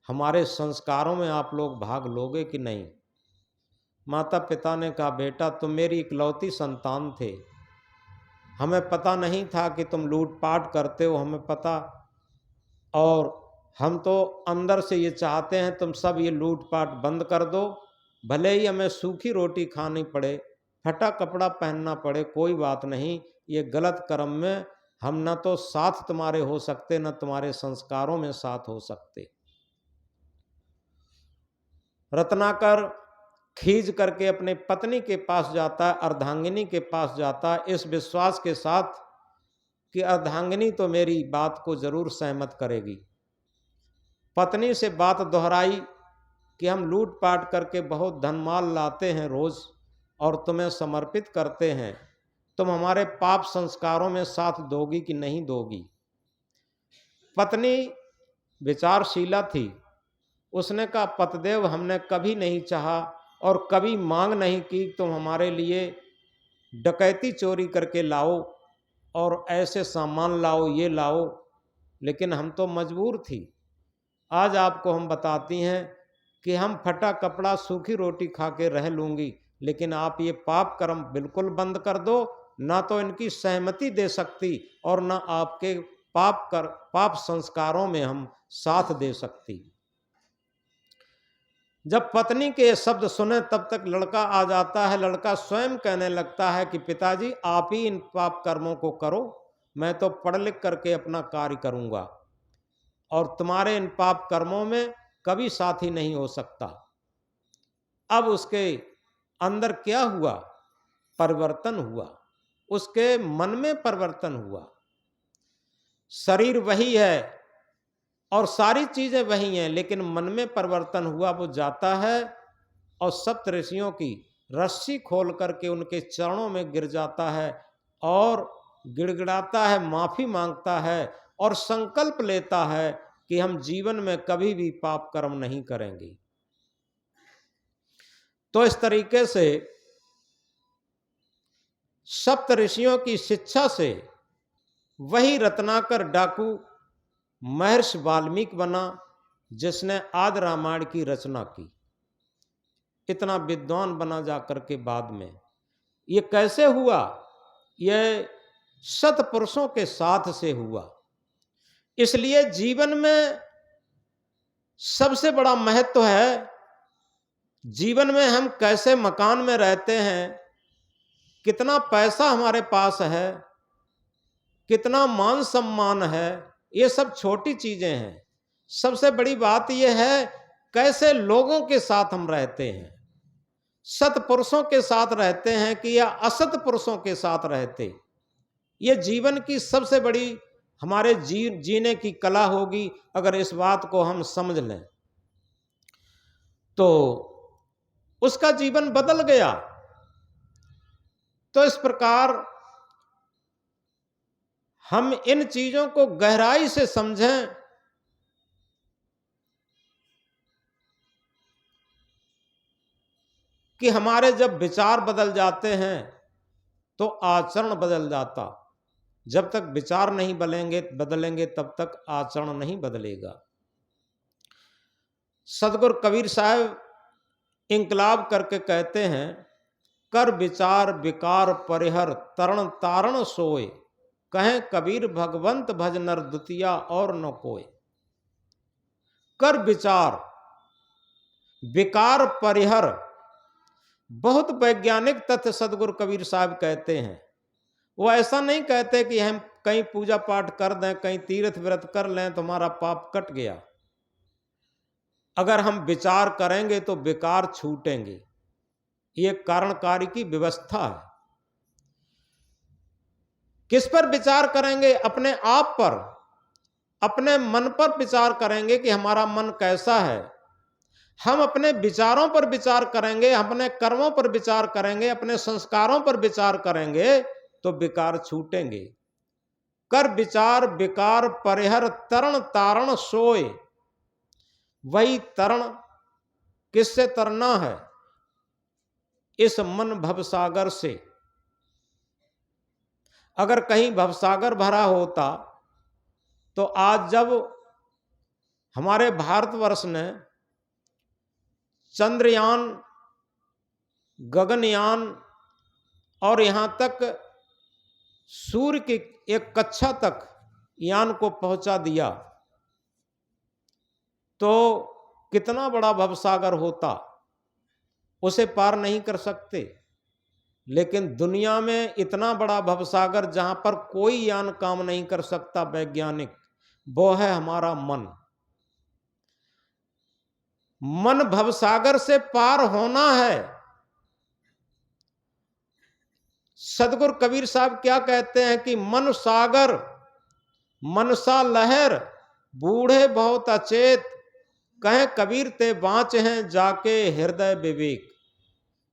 हमारे संस्कारों में आप लोग भाग लोगे कि नहीं? माता पिता ने कहा बेटा तुम मेरी इकलौती संतान थे, हमें पता नहीं था कि तुम लूटपाट करते हो, हमें पता, और हम तो अंदर से ये चाहते हैं तुम सब ये लूटपाट बंद कर दो, भले ही हमें सूखी रोटी खानी पड़े, फटा कपड़ा पहनना पड़े, कोई बात नहीं, ये गलत कर्म में हम न तो साथ तुम्हारे हो सकते, न तुम्हारे संस्कारों में साथ हो सकते। रत्नाकर खींच करके अपने पत्नी के पास जाता है, अर्धांगिनी के पास जाता है, इस विश्वास के साथ कि अर्धांगिनी तो मेरी बात को जरूर सहमत करेगी। पत्नी से बात दोहराई कि हम लूटपाट करके बहुत धनमाल लाते हैं रोज और तुम्हें समर्पित करते हैं, तुम हमारे पाप संस्कारों में साथ दोगी कि नहीं दोगी? पत्नी विचारशीला थी, उसने कहा पतिदेव हमने कभी नहीं चाहा और कभी मांग नहीं की तुम हमारे लिए डकैती चोरी करके लाओ और ऐसे सामान लाओ, ये लाओ, लेकिन हम तो मजबूर थी। आज आपको हम बताती हैं कि हम फटा कपड़ा सूखी रोटी खा के रह लूँगी, लेकिन आप ये पाप कर्म बिल्कुल बंद कर दो, ना तो इनकी सहमति दे सकती और ना आपके पाप संस्कारों में हम साथ दे सकती। जब पत्नी के ये शब्द सुने तब तक लड़का आ जाता है। लड़का स्वयं कहने लगता है कि पिताजी आप ही इन पाप कर्मों को करो, मैं तो पढ़ लिख करके अपना कार्य करूंगा और तुम्हारे इन पाप कर्मों में कभी साथी नहीं हो सकता। अब उसके अंदर क्या हुआ? परिवर्तन हुआ, उसके मन में परिवर्तन हुआ। शरीर वही है और सारी चीजें वही हैं, लेकिन मन में परिवर्तन हुआ। वो जाता है और सप्त ऋषियों की रस्सी खोल करके उनके चरणों में गिर जाता है और गिड़गिड़ाता है, माफी मांगता है और संकल्प लेता है कि हम जीवन में कभी भी पाप कर्म नहीं करेंगे। तो इस तरीके से सप्त ऋषियों की शिक्षा से वही रत्नाकर डाकू महर्षि वाल्मीकि बना, जिसने आदि रामायण की रचना की। इतना विद्वान बना जा करके बाद में। ये कैसे हुआ? ये सत्पुरुषों के साथ से हुआ। इसलिए जीवन में सबसे बड़ा महत्व है, जीवन में हम कैसे मकान में रहते हैं, कितना पैसा हमारे पास है, कितना मान सम्मान है, ये सब छोटी चीजें हैं। सबसे बड़ी बात यह है कैसे लोगों के साथ हम रहते हैं, सत्पुरुषों के साथ रहते हैं कि या असत पुरुषों के साथ रहते। ये जीवन की सबसे बड़ी हमारे जीने की कला होगी। अगर इस बात को हम समझ लें तो उसका जीवन बदल गया। तो इस प्रकार हम इन चीजों को गहराई से समझें कि हमारे जब विचार बदल जाते हैं तो आचरण बदल जाता। जब तक विचार नहीं बदलेंगे तब तक आचरण नहीं बदलेगा। सदगुरु कबीर साहब इंकलाब करके कहते हैं, कर विचार विकार परिहर तरण तारण सोए, कहें कबीर भगवंत भज नर दुतिया और न कोय। कर विचार विकार परिहर, बहुत वैज्ञानिक तथ्य सदगुरु कबीर साहब कहते हैं। वो ऐसा नहीं कहते कि हम कहीं पूजा पाठ कर दें, कहीं तीर्थ व्रत कर लें तो हमारा पाप कट गया। अगर हम विचार करेंगे तो विकार छूटेंगे। ये कारणकारी की व्यवस्था है। किस पर विचार करेंगे? अपने आप पर, अपने मन पर विचार करेंगे कि हमारा मन कैसा है। हम अपने विचारों पर विचार करेंगे, अपने कर्मों पर विचार करेंगे, अपने संस्कारों पर विचार करेंगे तो विकार छूटेंगे। कर विचार विकार परिहर तरण तारण सोए। वही तरण, किससे तरना है? इस मन भवसागर से। अगर कहीं भवसागर भरा होता तो आज जब हमारे भारतवर्ष ने चंद्रयान, गगनयान और यहां तक सूर्य की एक कक्षा तक यान को पहुंचा दिया तो कितना बड़ा भवसागर होता, उसे पार नहीं कर सकते। लेकिन दुनिया में इतना बड़ा भवसागर जहां पर कोई यान काम नहीं कर सकता वैज्ञानिक, वो है हमारा मन। मन भवसागर से पार होना है। सदगुरु कबीर साहब क्या कहते हैं कि मन सागर मनसा लहर बूढ़े बहुत अचेत, कहें कबीर ते बाँच हैं जाके हृदय विवेक।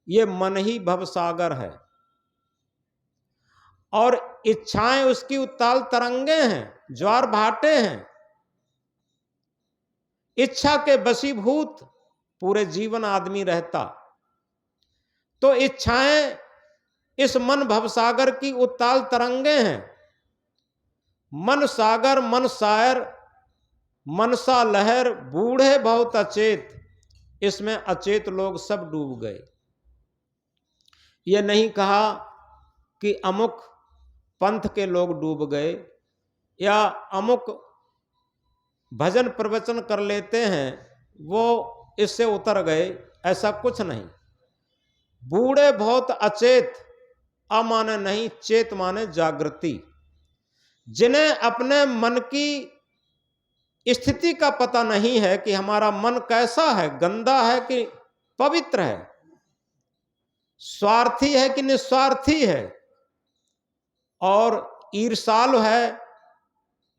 ये मन ही भवसागर है और इच्छाएं उसकी उत्ताल तरंगे हैं, ज्वार भाटे हैं। इच्छा के वशीभूत पूरे जीवन आदमी रहता। तो इच्छाएं इस मन भवसागर की उत्ताल तरंगे हैं। मन सागर मन सायर मनसा लहर बूढ़े बहुत अचेत, इसमें अचेत लोग सब डूब गए। ये नहीं कहा कि अमुक पंथ के लोग डूब गए या अमुक भजन प्रवचन कर लेते हैं वो इससे उतर गए, ऐसा कुछ नहीं। बूढ़े बहुत अचेत, अमाने नहीं, चेत माने जागृति। जिन्हें अपने मन की स्थिति का पता नहीं है कि हमारा मन कैसा है, गंदा है कि पवित्र है, स्वार्थी है कि निस्वार्थी है, और ईर्ष्यालु है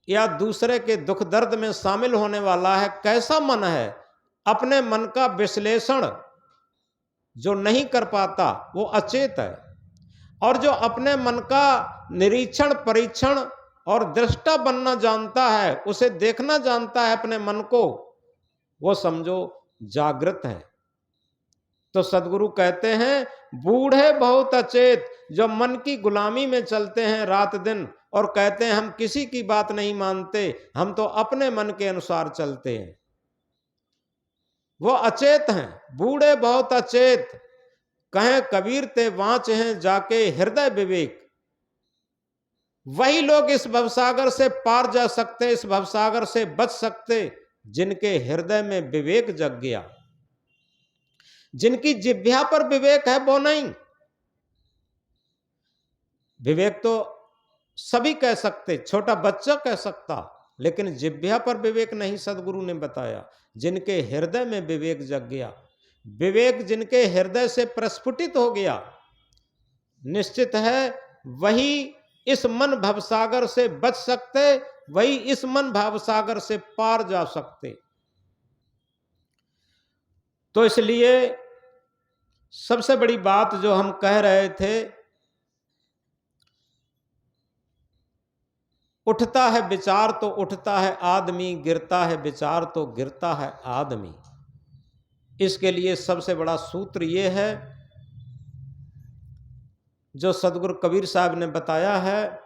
या दूसरे के दुख दर्द में शामिल होने वाला है, कैसा मन है। अपने मन का विश्लेषण जो नहीं कर पाता वो अचेत है, और जो अपने मन का निरीक्षण परीक्षण और दृष्टा बनना जानता है, उसे देखना जानता है अपने मन को, वो समझो जागृत है। तो सदगुरु कहते हैं बूढ़े बहुत अचेत, जो मन की गुलामी में चलते हैं रात दिन और कहते हैं हम किसी की बात नहीं मानते, हम तो अपने मन के अनुसार चलते हैं। वो अचेत हैं, बूढ़े बहुत अचेत, कहें कबीर ते वांच हैं जाके हृदय विवेक। वही लोग इस भवसागर से पार जा सकते, इस भवसागर से बच सकते, जिनके हृदय में विवेक जग गया। जिनकी जिह्वा पर विवेक है वो नहीं। विवेक तो सभी कह सकते, छोटा बच्चा कह सकता, लेकिन जिह्वा पर विवेक नहीं। सदगुरु ने बताया जिनके हृदय में विवेक जग गया, विवेक जिनके हृदय से प्रस्फुटित हो गया, निश्चित है वही इस मन भवसागर से बच सकते, वही इस मन भवसागर से पार जा सकते। तो इसलिए सबसे बड़ी बात जो हम कह रहे थे, उठता है विचार तो उठता है आदमी, गिरता है विचार तो गिरता है आदमी। इसके लिए सबसे बड़ा सूत्र यह है जो सदगुरु कबीर साहब ने बताया है,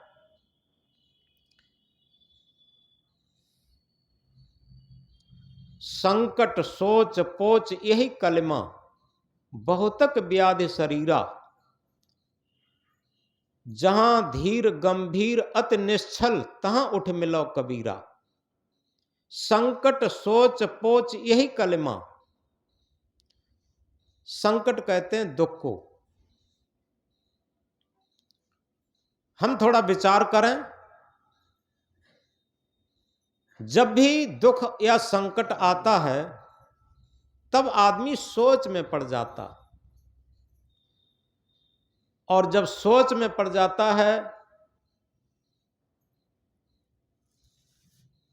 संकट सोच पोच यही कलमा, बहुतक व्याधि शरीरा। जहां धीर गंभीर अति निश्चल तहां उठ मिलो कबीरा। संकट सोच पोच यही कलमा। संकट कहते हैं दुख को। हम थोड़ा विचार करें, जब भी दुख या संकट आता है तब आदमी सोच में पड़ जाता, और जब सोच में पड़ जाता है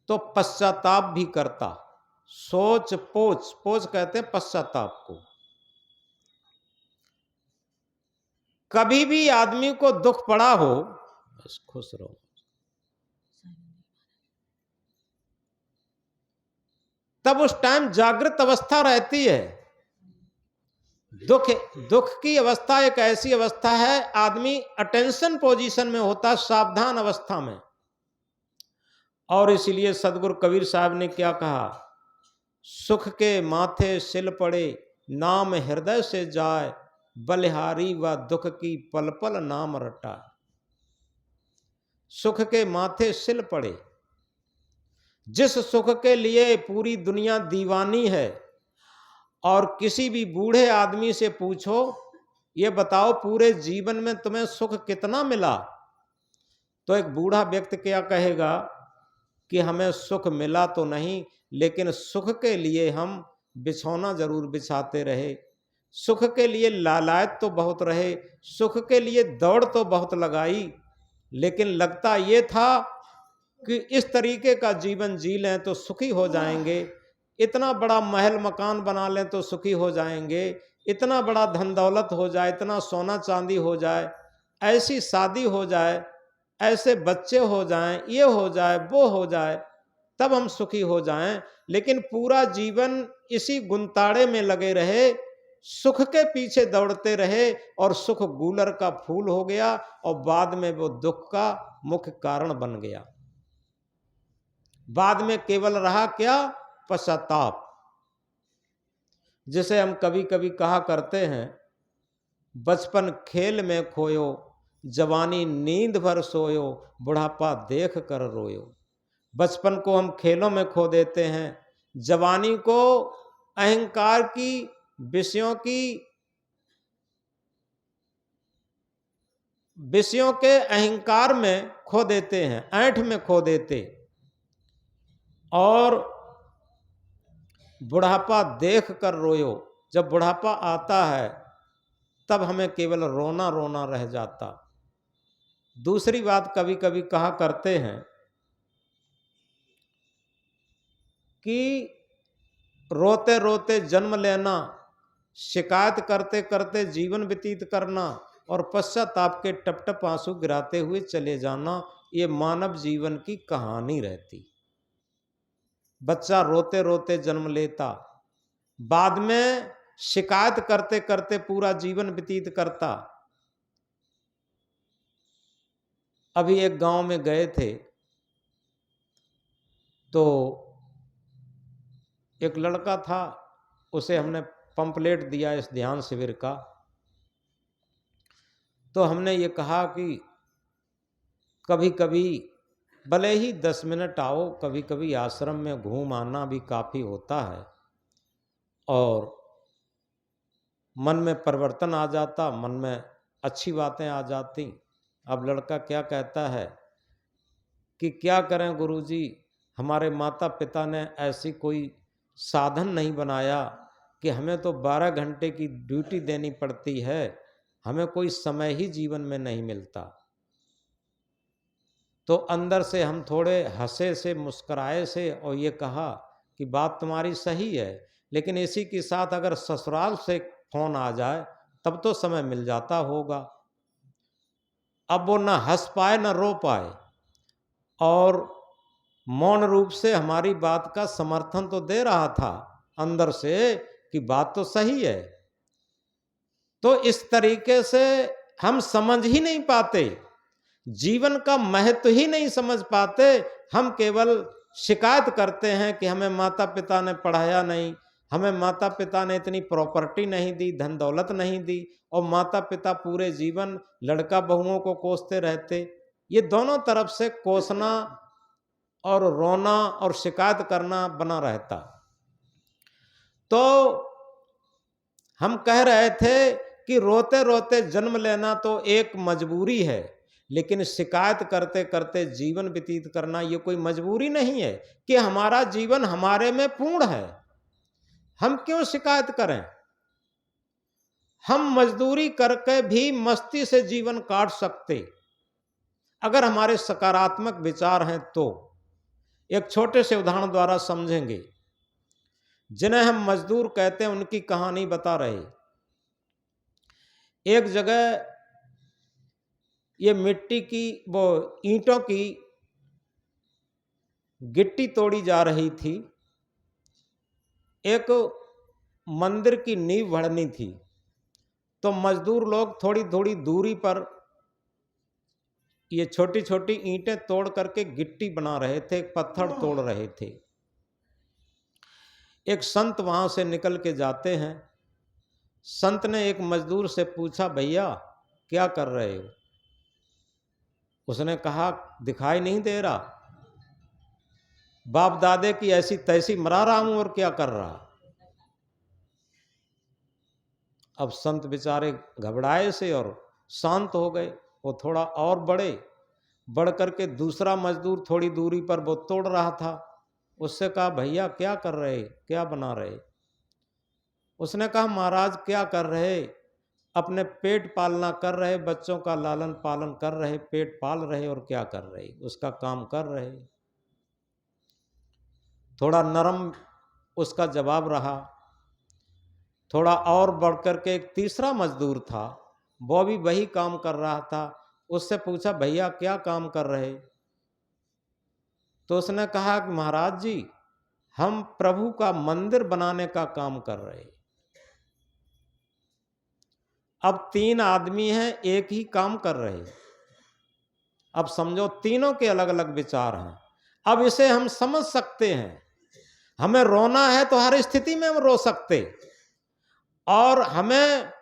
तो पश्चाताप भी करता। सोच पोच, पोच कहते हैं पश्चाताप को। कभी भी आदमी को दुख पड़ा हो, बस खुश रहो, तब उस टाइम जागृत अवस्था रहती है। दुख की अवस्था एक ऐसी अवस्था है, आदमी अटेंशन पोजीशन में होता, सावधान अवस्था में। और इसलिए सदगुरु कबीर साहब ने क्या कहा, सुख के माथे सिल पड़े नाम हृदय से जाए, बलिहारी व दुख की पल पल नाम रटा। सुख के माथे सिल पड़े, जिस सुख के लिए पूरी दुनिया दीवानी है, और किसी भी बूढ़े आदमी से पूछो, ये बताओ पूरे जीवन में तुम्हें सुख कितना मिला, तो एक बूढ़ा व्यक्ति क्या कहेगा कि हमें सुख मिला तो नहीं, लेकिन सुख के लिए हम बिछौना जरूर बिछाते रहे, सुख के लिए लालायत तो बहुत रहे, सुख के लिए दौड़ तो बहुत लगाई, लेकिन लगता ये था कि इस तरीके का जीवन जी लें तो सुखी हो जाएंगे, इतना बड़ा महल मकान बना लें तो सुखी हो जाएंगे, इतना बड़ा धन दौलत हो जाए, इतना सोना चांदी हो जाए, ऐसी शादी हो जाए, ऐसे बच्चे हो जाएं, ये हो जाए वो हो जाए, तब हम सुखी हो जाएं। लेकिन पूरा जीवन इसी गुंताड़े में लगे रहे, सुख के पीछे दौड़ते रहे, और सुख गूलर का फूल हो गया, और बाद में वो दुख का मुख्य कारण बन गया। बाद में केवल रहा क्या, पश्चाताप। जिसे हम कभी कभी कहा करते हैं, बचपन खेल में खोयो, जवानी नींद भर सोयो, बुढ़ापा देख कर रोयो। बचपन को हम खेलों में खो देते हैं, जवानी को अहंकार की, विषयों के अहंकार में खो देते हैं, ऐंठ में खो देते, और बुढ़ापा देख कर रोयो। जब बुढ़ापा आता है तब हमें केवल रोना रोना रह जाता। दूसरी बात कभी कभी कहा करते हैं कि रोते रोते जन्म लेना, शिकायत करते करते जीवन व्यतीत करना, और पश्चाताप के टप टप आंसू गिराते हुए चले जाना, ये मानव जीवन की कहानी रहती। बच्चा रोते रोते जन्म लेता, बाद में शिकायत करते करते पूरा जीवन व्यतीत करता। अभी एक गांव में गए थे तो एक लड़का था, उसे हमने पंपलेट दिया इस ध्यान शिविर का। तो हमने ये कहा कि कभी कभी भले ही 10 मिनट आओ, कभी कभी आश्रम में घूम आना भी काफ़ी होता है और मन में परिवर्तन आ जाता, मन में अच्छी बातें आ जाती। अब लड़का क्या कहता है कि क्या करें गुरुजी, हमारे माता पिता ने ऐसी कोई साधन नहीं बनाया कि हमें तो 12 घंटे की ड्यूटी देनी पड़ती है, हमें कोई समय ही जीवन में नहीं मिलता। तो अंदर से हम थोड़े हंसे से, मुस्कुराए से और ये कहा कि बात तुम्हारी सही है, लेकिन इसी के साथ अगर ससुराल से फोन आ जाए तब तो समय मिल जाता होगा। अब वो ना हंस पाए ना रो पाए और मौन रूप से हमारी बात का समर्थन तो दे रहा था अंदर से कि बात तो सही है। तो इस तरीके से हम समझ ही नहीं पाते, जीवन का महत्व ही नहीं समझ पाते। हम केवल शिकायत करते हैं कि हमें माता पिता ने पढ़ाया नहीं, हमें माता पिता ने इतनी प्रॉपर्टी नहीं दी, धन दौलत नहीं दी, और माता पिता पूरे जीवन लड़का बहुओं को कोसते रहते। ये दोनों तरफ से कोसना और रोना और शिकायत करना बना रहता। तो हम कह रहे थे कि रोते रोते जन्म लेना तो एक मजबूरी है, लेकिन शिकायत करते करते जीवन व्यतीत करना ये कोई मजबूरी नहीं है कि हमारा जीवन हमारे में पूर्ण है। हम क्यों शिकायत करें? हम मजदूरी करके भी मस्ती से जीवन काट सकते अगर हमारे सकारात्मक विचार हैं तो। एक छोटे से उदाहरण द्वारा समझेंगे। जिन्हें हम मजदूर कहते हैं उनकी कहानी बता रहे। एक जगह ये मिट्टी की वो ईंटों की गिट्टी तोड़ी जा रही थी। एक मंदिर की नींव भरनी थी, तो मजदूर लोग थोड़ी थोड़ी दूरी पर ये छोटी छोटी ईंटें तोड़ करके गिट्टी बना रहे थे, पत्थर तोड़ रहे थे। एक संत वहां से निकल के जाते हैं। संत ने एक मजदूर से पूछा, भैया क्या कर रहे हो? उसने कहा, दिखाई नहीं दे रहा, बाप दादे की ऐसी तैसी मरा रहा हूं और क्या कर रहा। अब संत बेचारे घबराए से और शांत हो गए। वो थोड़ा और बढ़ करके दूसरा मजदूर थोड़ी दूरी पर वो तोड़ रहा था। उससे कहा, भैया क्या कर रहे, क्या बना रहे? उसने कहा, महाराज क्या कर रहे, अपने पेट पालना कर रहे, बच्चों का लालन पालन कर रहे, पेट पाल रहे, और क्या कर रहे, उसका काम कर रहे। थोड़ा नरम उसका जवाब रहा। थोड़ा और बढ़कर के एक तीसरा मजदूर था, वो भी वही काम कर रहा था। उससे पूछा, भैया क्या काम कर रहे? तो उसने कहा कि महाराज जी, हम प्रभु का मंदिर बनाने का काम कर रहे। अब 3 आदमी हैं, एक ही काम कर रहे। अब समझो तीनों के अलग अलग विचार हैं। अब इसे हम समझ सकते हैं। हमें रोना है तो हर स्थिति में हम रो सकते, और हमें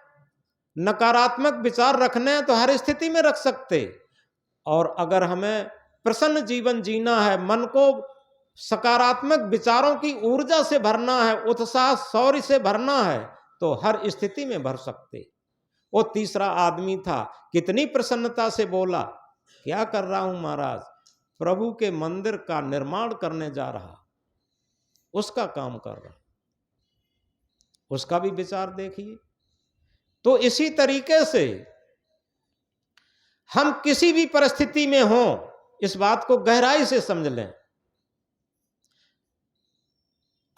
नकारात्मक विचार रखने हैं तो हर स्थिति में रख सकते। और अगर हमें प्रसन्न जीवन जीना है, मन को सकारात्मक विचारों की ऊर्जा से भरना है, उत्साह शौर्य से भरना है, तो हर स्थिति में भर सकते। वो तीसरा आदमी था, कितनी प्रसन्नता से बोला, क्या कर रहा हूं महाराज? प्रभु के मंदिर का निर्माण करने जा रहा, उसका काम कर रहा। उसका भी विचार देखिए। तो इसी तरीके से हम किसी भी परिस्थिति में हों, इस बात को गहराई से समझ लें।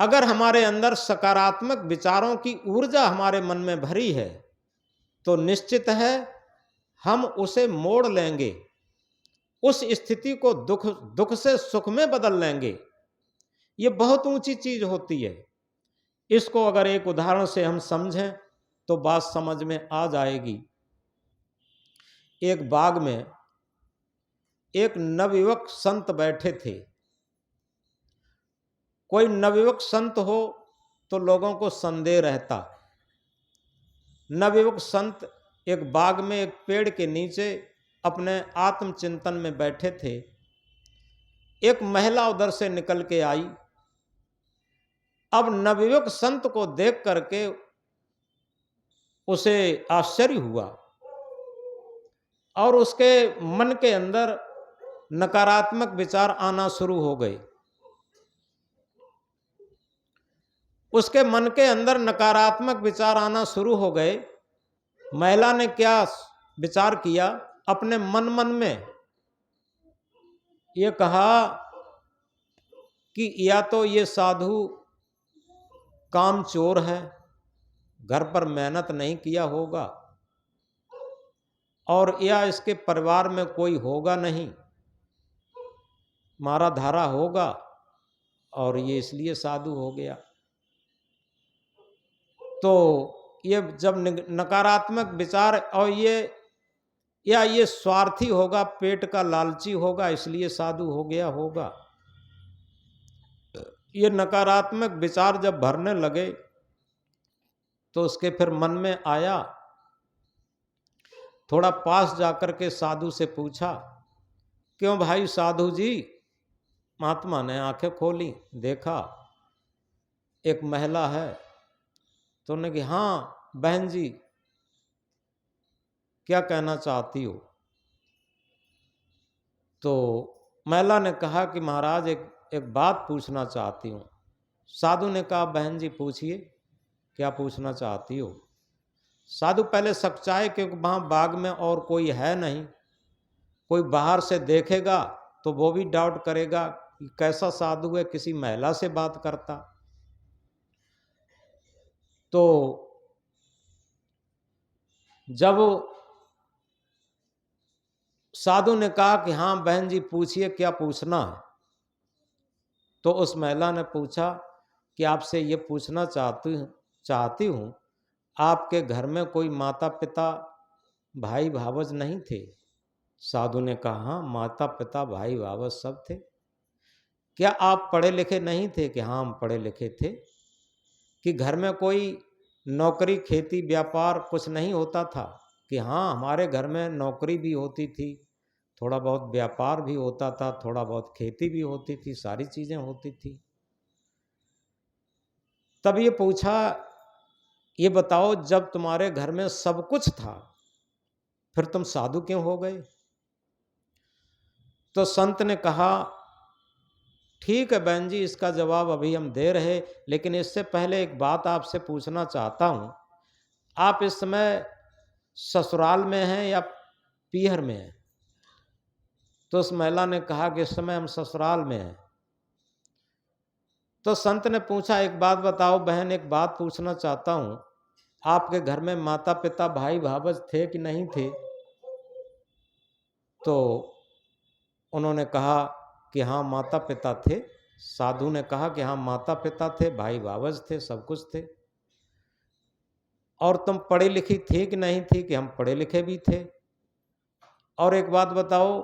अगर हमारे अंदर सकारात्मक विचारों की ऊर्जा हमारे मन में भरी है तो निश्चित है हम उसे मोड़ लेंगे, उस स्थिति को दुख से सुख में बदल लेंगे। ये बहुत ऊंची चीज होती है। इसको अगर एक उदाहरण से हम समझें तो बात समझ में आ जाएगी। एक बाग में एक नवयुवक संत बैठे थे। कोई नवयुवक संत हो तो लोगों को संदेह रहता। नवयुवक संत एक बाग में एक पेड़ के नीचे अपने आत्मचिंतन में बैठे थे। एक महिला उधर से निकल के आई। अब नवयुवक संत को देख करके उसे आश्चर्य हुआ और उसके मन के अंदर नकारात्मक विचार आना शुरू हो गए। उसके मन के अंदर नकारात्मक विचार आना शुरू हो गए। महिला ने क्या विचार किया, अपने मन में ये कहा कि या तो ये साधु कामचोर है, घर पर मेहनत नहीं किया होगा, और या इसके परिवार में कोई होगा नहीं, मारा धारा होगा और ये इसलिए साधु हो गया। तो ये जब नकारात्मक विचार, और ये स्वार्थी होगा, पेट का लालची होगा, इसलिए साधु हो गया होगा, ये नकारात्मक विचार जब भरने लगे तो उसके फिर मन में आया। थोड़ा पास जाकर के साधु से पूछा, क्यों भाई साधु जी? महात्मा ने आंखें खोली, देखा एक महिला है। तो उन्होंने कहा, हाँ बहन जी क्या कहना चाहती हो? तो महिला ने कहा कि महाराज एक बात पूछना चाहती हूँ। साधु ने कहा, बहन जी पूछिए, क्या पूछना चाहती हो? साधु पहले सच्चाए, क्योंकि वहाँ बाग में और कोई है नहीं, कोई बाहर से देखेगा तो वो भी डाउट करेगा कि कैसा साधु है, किसी महिला से बात करता। तो जब साधु ने कहा कि हाँ बहन जी पूछिए, क्या पूछना है, तो उस महिला ने पूछा कि आपसे ये पूछना चाहती हूँ, आपके घर में कोई माता पिता भाई भावज नहीं थे? साधु ने कहा, हाँ माता पिता भाई भावज सब थे। क्या आप पढ़े लिखे नहीं थे? कि हाँ हम पढ़े लिखे थे। कि घर में कोई नौकरी खेती व्यापार कुछ नहीं होता था? कि हाँ हमारे घर में नौकरी भी होती थी, थोड़ा बहुत व्यापार भी होता था, थोड़ा बहुत खेती भी होती थी, सारी चीजें होती थी। तब ये पूछा, ये बताओ जब तुम्हारे घर में सब कुछ था फिर तुम साधु क्यों हो गए? तो संत ने कहा, ठीक है बहन जी, इसका जवाब अभी हम दे रहे, लेकिन इससे पहले एक बात आपसे पूछना चाहता हूँ। आप इस समय ससुराल में हैं या पीहर में हैं? तो उस महिला ने कहा कि इस समय हम ससुराल में हैं। तो संत ने पूछा, एक बात बताओ बहन, एक बात पूछना चाहता हूँ, आपके घर में माता पिता भाई भावज थे कि नहीं थे? तो उन्होंने कहा कि हाँ माता पिता थे। साधु ने कहा कि हाँ माता पिता थे, भाई भावज थे, सब कुछ थे। और तुम पढ़ी लिखी थी कि नहीं थी? कि हम पढ़े लिखे भी थे। और एक बात बताओ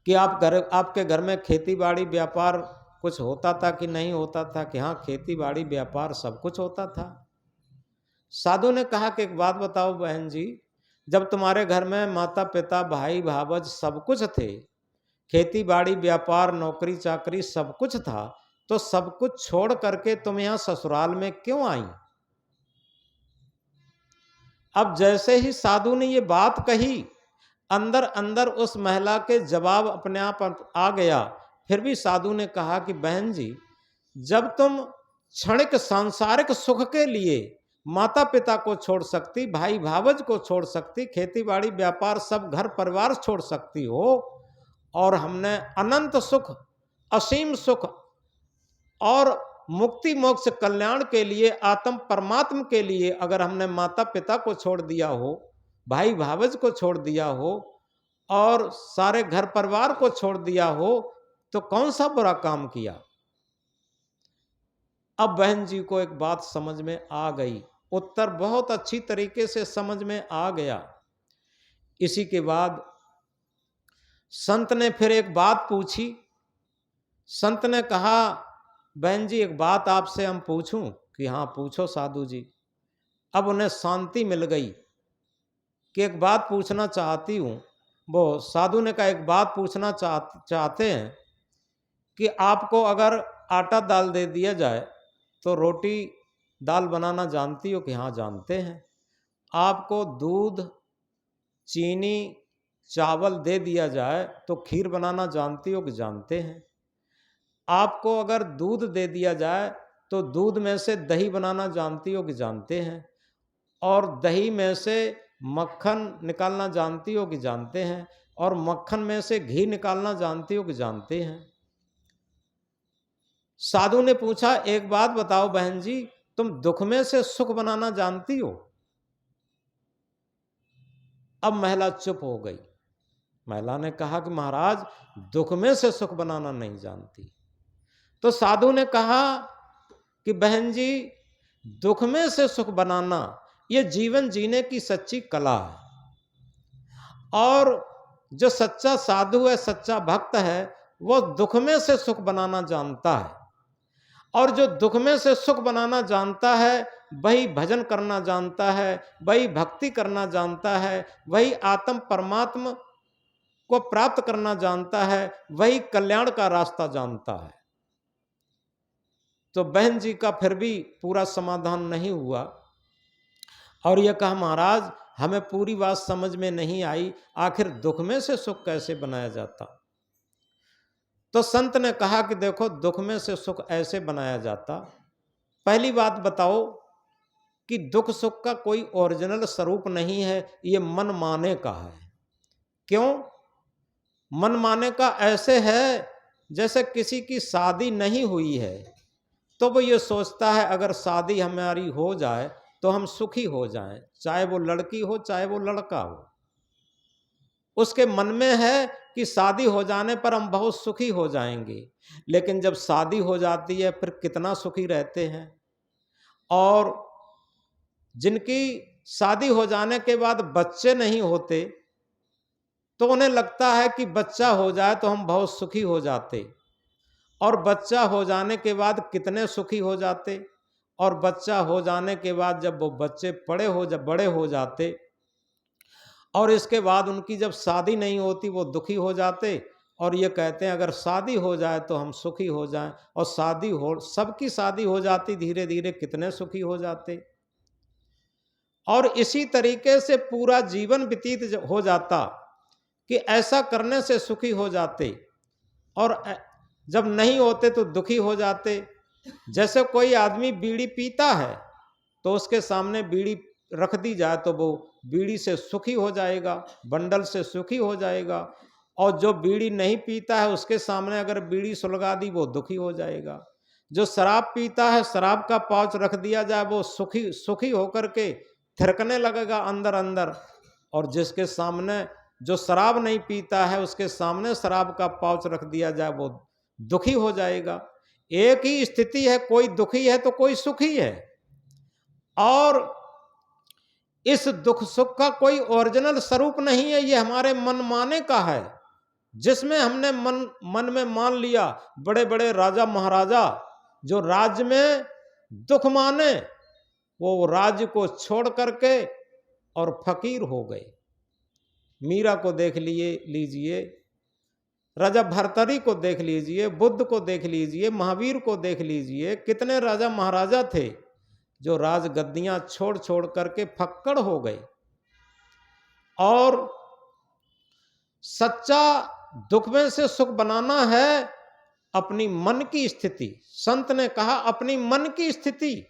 कि आपके घर में खेती बाड़ी व्यापार कुछ होता था कि नहीं होता था? कि हाँ खेती बाड़ी व्यापार सब कुछ होता था। साधु ने कहा कि एक बात बताओ बहन जी, जब तुम्हारे घर में माता पिता भाई भावज सब कुछ थे, खेती बाड़ी व्यापार नौकरी चाकरी सब कुछ था, तो सब कुछ छोड़ करके तुम यहां ससुराल में क्यों आई? अब जैसे ही साधु ने ये बात कही, अंदर अंदर उस महिला के जवाब अपने आप आ गया। फिर भी साधु ने कहा कि बहन जी, जब तुम क्षणिक सांसारिक सुख के लिए माता पिता को छोड़ सकती, भाई भावज को छोड़ सकती, खेती बाड़ी व्यापार सब घर परिवार छोड़ सकती हो, और हमने अनंत सुख असीम सुख और मुक्ति मोक्ष कल्याण के लिए आत्म परमात्म के लिए अगर हमने माता पिता को छोड़ दिया हो, भाई भावज को छोड़ दिया हो और सारे घर परिवार को छोड़ दिया हो, तो कौन सा बुरा काम किया? अब बहन जी को एक बात समझ में आ गई, उत्तर बहुत अच्छी तरीके से समझ में आ गया। इसी के बाद संत ने फिर एक बात पूछी। संत ने कहा बहन जी एक बात आपसे हम पूछूं? कि हाँ पूछो साधु जी। अब उन्हें शांति मिल गई कि एक बात पूछना चाहती हूँ। वो साधु ने कहा एक बात पूछना चाहते हैं कि आपको अगर आटा दाल दे दिया जाए तो रोटी दाल बनाना जानती हो? कि हाँ जानते हैं। आपको दूध चीनी चावल दे दिया जाए तो खीर बनाना जानती हो? कि जानते हैं। आपको अगर दूध दे दिया जाए तो दूध में से दही बनाना जानती हो? कि जानते हैं। और दही में से मक्खन निकालना जानती हो? कि जानते हैं। और मक्खन में से घी निकालना जानती हो? कि जानते हैं। साधु ने पूछा एक बात बताओ बहन जी, तुम दुख में से सुख बनाना जानती हो? अब महिला चुप हो गई। महिला ने कहा कि महाराज दुख में से सुख बनाना नहीं जानती। तो साधु ने कहा कि बहन जी दुख में से सुख बनाना ये जीवन जीने की सच्ची कला है। और जो सच्चा साधु है, सच्चा भक्त है, वो दुख में से सुख बनाना जानता है। और जो दुख में से सुख बनाना जानता है वही भजन करना जानता है, वही भक्ति करना जानता है, वही आत्म परमात्मा को प्राप्त करना जानता है, वही कल्याण का रास्ता जानता है। तो बहन जी का फिर भी पूरा समाधान नहीं हुआ और यह कहा महाराज हमें पूरी बात समझ में नहीं आई, आखिर दुख में से सुख कैसे बनाया जाता? तो संत ने कहा कि देखो दुख में से सुख ऐसे बनाया जाता। पहली बात बताओ कि दुख सुख का कोई ओरिजिनल स्वरूप नहीं है, ये मन माने का है। क्यों मन माने का? ऐसे है जैसे किसी की शादी नहीं हुई है तो वो ये सोचता है अगर शादी हमारी हो जाए तो हम सुखी हो जाएं, चाहे वो लड़की हो चाहे वो लड़का हो। उसके मन में है कि शादी हो जाने पर हम बहुत सुखी हो जाएंगे, लेकिन जब शादी हो जाती है फिर कितना सुखी रहते हैं। और जिनकी शादी हो जाने के बाद बच्चे नहीं होते तो उन्हें लगता है कि बच्चा हो जाए तो हम बहुत सुखी हो जाते। और बच्चा हो जाने के बाद कितने सुखी हो जाते। और बच्चा हो जाने के बाद जब वो बच्चे बड़े हो जाते और इसके बाद उनकी जब शादी नहीं होती वो दुखी हो जाते और ये कहते हैं अगर शादी हो जाए तो हम सुखी हो जाएं। और सबकी शादी हो जाती, धीरे धीरे कितने सुखी हो जाते। और इसी तरीके से पूरा जीवन व्यतीत हो जाता कि ऐसा करने से सुखी हो जाते और जब नहीं होते तो दुखी हो जाते। जैसे कोई आदमी बीड़ी पीता है तो उसके सामने बीड़ी रख दी जाए तो वो बीड़ी से सुखी हो जाएगा, बंडल से सुखी हो जाएगा। और जो बीड़ी नहीं पीता है उसके सामने अगर बीड़ी सुलगा दी वो दुखी हो जाएगा। जो शराब पीता है, शराब का पाउच रख दिया जाए वो सुखी होकर के थिरकने लगेगा अंदर अंदर। और जिसके सामने जो शराब नहीं पीता है उसके सामने शराब का पाउच रख दिया जाए वो दुखी हो जाएगा। एक ही स्थिति है, कोई दुखी है तो कोई सुखी है। और इस दुख सुख का कोई ओरिजिनल स्वरूप नहीं है, ये हमारे मन माने का है, जिसमें हमने मन में मान लिया। बड़े बड़े राजा महाराजा जो राज्य में दुख माने वो राज्य को छोड़ करके और फकीर हो गए। मीरा को देख लीजिए, राजा भर्तरी को देख लीजिए, बुद्ध को देख लीजिए, महावीर को देख लीजिए, कितने राजा महाराजा थे जो राजगद्दियां छोड़ छोड़ करके फक्कड़ हो गए। और सच्चा दुख में से सुख बनाना है अपनी मन की स्थिति। संत ने कहा अपनी मन की स्थिति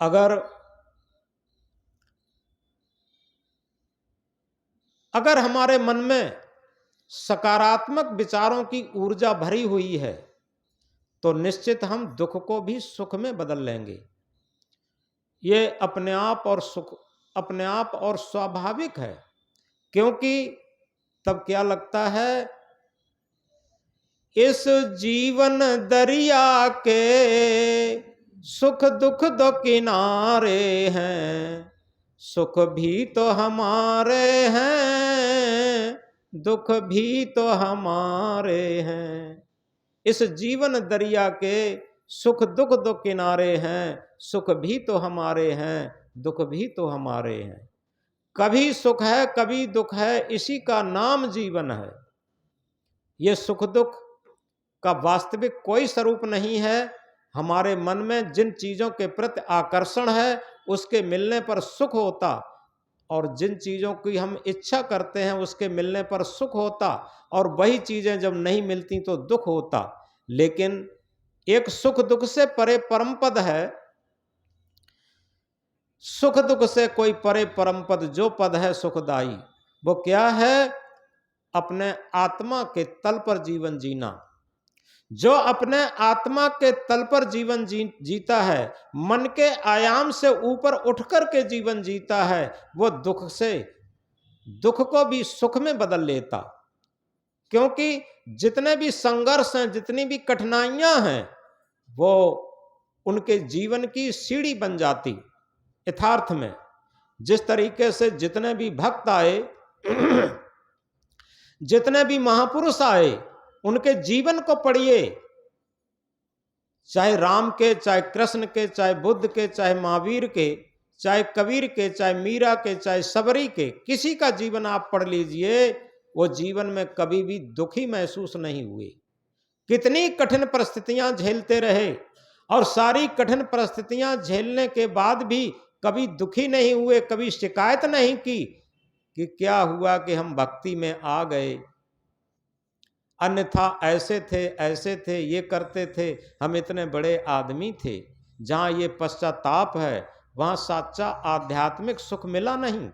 अगर हमारे मन में सकारात्मक विचारों की ऊर्जा भरी हुई है तो निश्चित हम दुख को भी सुख में बदल लेंगे। ये अपने आप और स्वाभाविक है। क्योंकि तब क्या लगता है, इस जीवन दरिया के सुख दुख दो किनारे हैं, सुख भी तो हमारे हैं, दुख भी तो हमारे हैं। इस जीवन दरिया के सुख दुख दो किनारे हैं, सुख भी तो हमारे हैं, दुख भी तो हमारे हैं। कभी सुख है कभी दुख है, इसी का नाम जीवन है। ये सुख दुख का वास्तविक कोई स्वरूप नहीं है। हमारे मन में जिन चीजों के प्रति आकर्षण है उसके मिलने पर सुख होता, और जिन चीजों की हम इच्छा करते हैं उसके मिलने पर सुख होता, और वही चीजें जब नहीं मिलती तो दुख होता। लेकिन एक सुख दुख से परे परम पद है। सुख दुख से कोई परे परम पद, जो पद है सुखदाई, वो क्या है? अपने आत्मा के तल पर जीवन जीना। जो अपने आत्मा के तल पर जीवन जीता है, मन के आयाम से ऊपर उठकर के जीवन जीता है, वो दुख को भी सुख में बदल लेता। क्योंकि जितने भी संघर्ष हैं, जितनी भी कठिनाइयां हैं, वो उनके जीवन की सीढ़ी बन जाती। यथार्थ में जिस तरीके से जितने भी भक्त आए जितने भी महापुरुष आए, उनके जीवन को पढ़िए, चाहे राम के, चाहे कृष्ण के, चाहे बुद्ध के, चाहे महावीर के, चाहे कबीर के, चाहे मीरा के, चाहे सबरी के, किसी का जीवन आप पढ़ लीजिए, वो जीवन में कभी भी दुखी महसूस नहीं हुए। कितनी कठिन परिस्थितियां झेलते रहे, और सारी कठिन परिस्थितियां झेलने के बाद भी कभी दुखी नहीं हुए, कभी शिकायत नहीं की कि क्या हुआ कि हम भक्ति में आ गए, अन्यथा ऐसे थे, ये करते थे, हम इतने बड़े आदमी थे। जहाँ ये पश्चाताप है, वहाँ सच्चा आध्यात्मिक सुख मिला नहीं,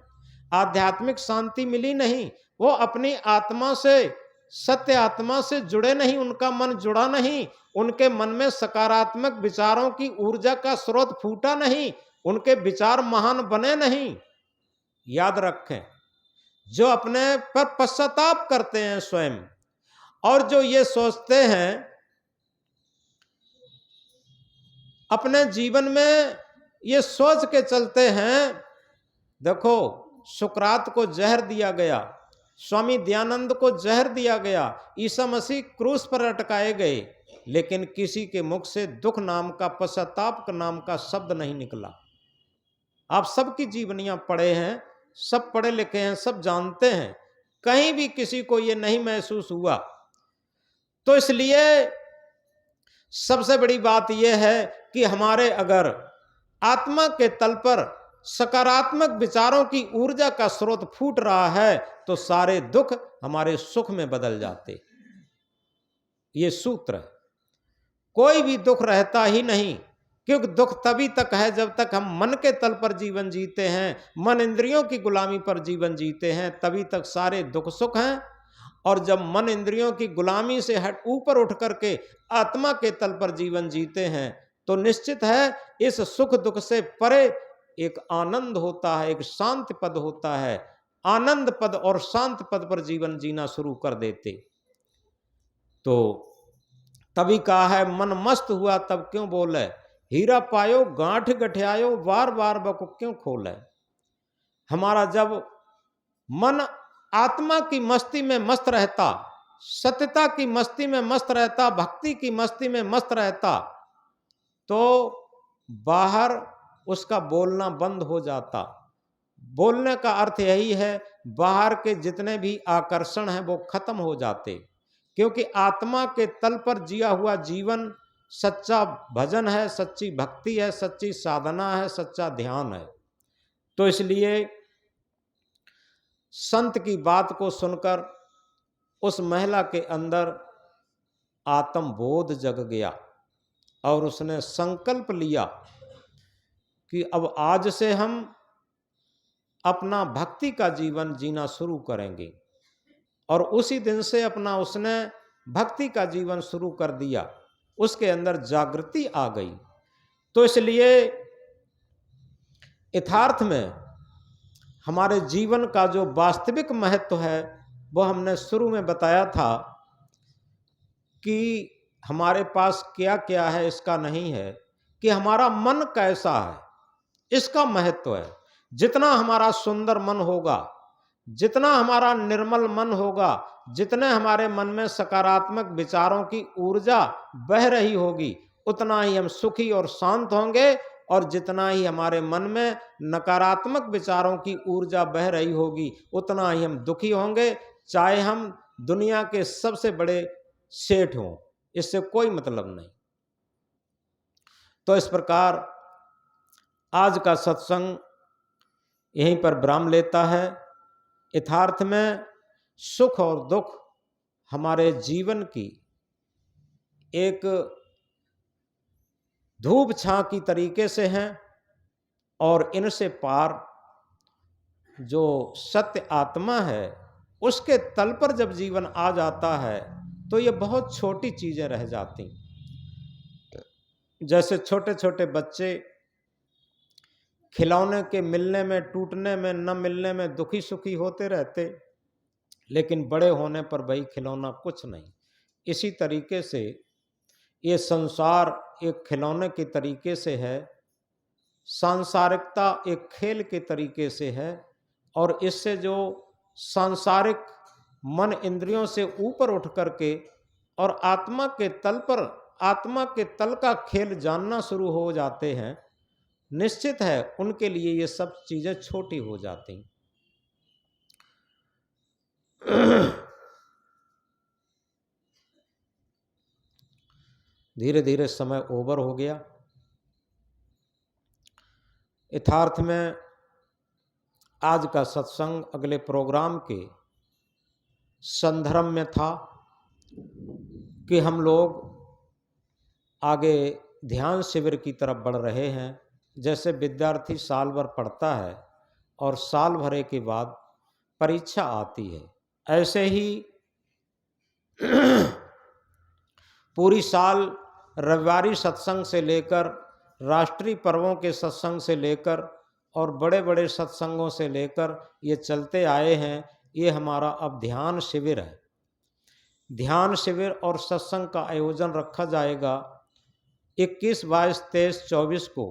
आध्यात्मिक शांति मिली नहीं। वो अपनी आत्मा से, सत्य आत्मा से जुड़े नहीं, उनका मन जुड़ा नहीं, उनके मन में सकारात्मक विचारों की ऊर्जा का स्रोत फूटा नहीं, उनके विचार महान बने नहीं। याद रखें, जो अपने पर पश्चाताप करते हैं स्वयं, और जो ये सोचते हैं अपने जीवन में, ये सोच के चलते हैं, देखो सुकरात को जहर दिया गया, स्वामी दयानंद को जहर दिया गया, ईसा मसीह क्रूस पर लटकाए गए, लेकिन किसी के मुख से दुख नाम का, पश्चाताप नाम का शब्द नहीं निकला। आप सबकी जीवनियां पढ़े हैं, सब पढ़े लिखे हैं, सब जानते हैं, कहीं भी किसी को ये नहीं महसूस हुआ। तो इसलिए सबसे बड़ी बात यह है कि हमारे अगर आत्मा के तल पर सकारात्मक विचारों की ऊर्जा का स्रोत फूट रहा है, तो सारे दुख हमारे सुख में बदल जाते। ये सूत्र है। कोई भी दुख रहता ही नहीं, क्योंकि दुख तभी तक है जब तक हम मन के तल पर जीवन जीते हैं, मन इंद्रियों की गुलामी पर जीवन जीते हैं, तभी तक सारे दुख सुख हैं। और जब मन इंद्रियों की गुलामी से हट ऊपर उठ करके आत्मा के तल पर जीवन जीते हैं, तो निश्चित है इस सुख दुख से परे एक आनंद होता है, एक शांति पद होता है। आनंद पद और शांत पद पर जीवन जीना शुरू कर देते। तो तभी कहा है, मन मस्त हुआ तब क्यों बोले, हीरा पायो गांठ गठियायो, बार बार बको क्यों खोले। हमारा जब मन आत्मा की मस्ती में मस्त रहता, सत्यता की मस्ती में मस्त रहता, भक्ति की मस्ती में मस्त रहता, तो बाहर उसका बोलना बंद हो जाता। बोलने का अर्थ यही है, बाहर के जितने भी आकर्षण हैं वो खत्म हो जाते, क्योंकि आत्मा के तल पर जिया हुआ जीवन सच्चा भजन है, सच्ची भक्ति है, सच्ची साधना है, सच्चा ध्यान है। तो इसलिए संत की बात को सुनकर उस महिला के अंदर आत्मबोध जग गया, और उसने संकल्प लिया कि अब आज से हम अपना भक्ति का जीवन जीना शुरू करेंगे। और उसी दिन से अपना उसने भक्ति का जीवन शुरू कर दिया, उसके अंदर जागृति आ गई। तो इसलिए यथार्थ में हमारे जीवन का जो वास्तविक महत्व है वो हमने शुरू में बताया था कि हमारे पास क्या क्या है इसका नहीं है, कि हमारा मन कैसा है इसका महत्व है। जितना हमारा सुंदर मन होगा, जितना हमारा निर्मल मन होगा, जितने हमारे मन में सकारात्मक विचारों की ऊर्जा बह रही होगी, उतना ही हम सुखी और शांत होंगे। और जितना ही हमारे मन में नकारात्मक विचारों की ऊर्जा बह रही होगी, उतना ही हम दुखी होंगे, चाहे हम दुनिया के सबसे बड़े सेठ हों, इससे कोई मतलब नहीं। तो इस प्रकार आज का सत्संग यहीं पर विराम लेता है। यथार्थ में सुख और दुख हमारे जीवन की एक धूप छां की तरीके से हैं, और इनसे पार जो सत्य आत्मा है उसके तल पर जब जीवन आ जाता है तो ये बहुत छोटी चीजें रह जाती। जैसे छोटे छोटे बच्चे खिलौने के मिलने में, टूटने में, न मिलने में दुखी सुखी होते रहते, लेकिन बड़े होने पर भाई खिलौना कुछ नहीं। इसी तरीके से ये संसार एक खिलौने के तरीके से है, सांसारिकता एक खेल के तरीके से है, और इससे जो सांसारिक मन इंद्रियों से ऊपर उठ करके और आत्मा के तल पर, आत्मा के तल का खेल जानना शुरू हो जाते हैं, निश्चित है उनके लिए ये सब चीजें छोटी हो जाती। धीरे धीरे समय ओवर हो गया। यथार्थ में आज का सत्संग अगले प्रोग्राम के संदर्भ में था कि हम लोग आगे ध्यान शिविर की तरफ बढ़ रहे हैं। जैसे विद्यार्थी साल भर पढ़ता है और साल भरे के बाद परीक्षा आती है, ऐसे ही पूरी साल रविवारी सत्संग से लेकर, राष्ट्रीय पर्वों के सत्संग से लेकर और बड़े बड़े सत्संगों से लेकर ये चलते आए हैं। ये हमारा अब ध्यान शिविर है। ध्यान शिविर और सत्संग का आयोजन रखा जाएगा 21, 22, 23, 24 को।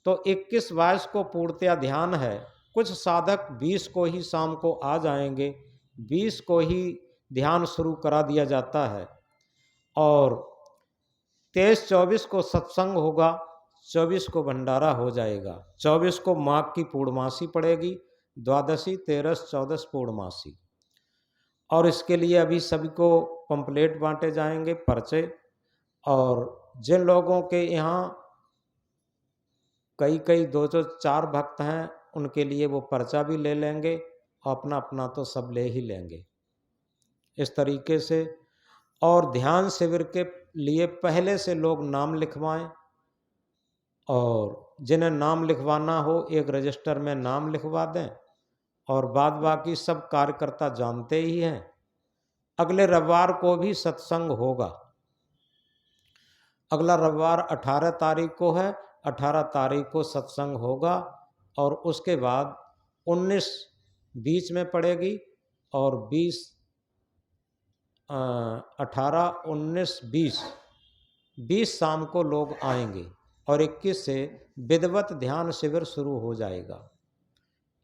तो 21, 22 को पूर्णतया ध्यान है। कुछ साधक 20 को ही शाम को आ जाएंगे, 20 को ही ध्यान शुरू करा दिया जाता है, और 23, 24 को सत्संग होगा, 24 को भंडारा हो जाएगा। 24 को माघ की पूर्णमासी पड़ेगी, द्वादशी, 13, 14 पूर्णमासी। और इसके लिए अभी सभी को पंपलेट बांटे जाएंगे, पर्चे, और जिन लोगों के यहाँ कई 204 भक्त हैं, उनके लिए वो पर्चा भी ले लेंगे, अपना अपना तो सब ले ही लेंगे इस तरीके से। और ध्यान शिविर के लिए पहले से लोग नाम लिखवाएं, और जिन्हें नाम लिखवाना हो एक रजिस्टर में नाम लिखवा दें, और बाद बाकी सब कार्यकर्ता जानते ही हैं। अगले रविवार को भी सत्संग होगा। अगला रविवार 18 तारीख को है, 18 तारीख को सत्संग होगा, और उसके बाद 19 बीच में पड़ेगी, और 20, 18, 19, 20 शाम को लोग आएंगे, और 21 से विधिवत ध्यान शिविर शुरू हो जाएगा।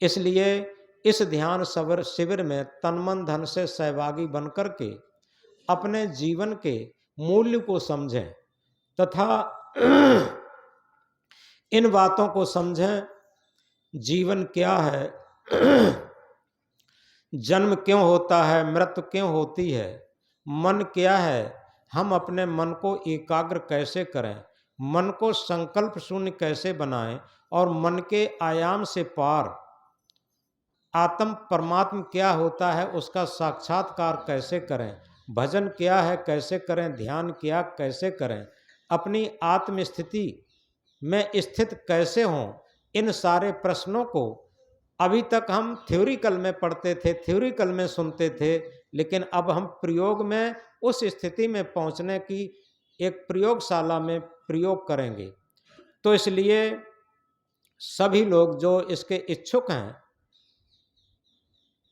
इसलिए इस ध्यान शिविर में तन मन धन से सहभागी बनकर के अपने जीवन के मूल्य को समझें, तथा इन बातों को समझें। जीवन क्या है, जन्म क्यों होता है, मृत्यु क्यों होती है, मन क्या है, हम अपने मन को एकाग्र कैसे करें, मन को संकल्प शून्य कैसे बनाएं, और मन के आयाम से पार आत्म परमात्मा क्या होता है उसका साक्षात्कार कैसे करें, भजन क्या है कैसे करें, ध्यान क्या कैसे करें, अपनी आत्म स्थिति में स्थित कैसे हों। इन सारे प्रश्नों को अभी तक हम थ्योरिकल में पढ़ते थे, थ्योरिकल में सुनते थे, लेकिन अब हम प्रयोग में उस स्थिति में पहुंचने की एक प्रयोगशाला में प्रयोग करेंगे। तो इसलिए सभी लोग जो इसके इच्छुक हैं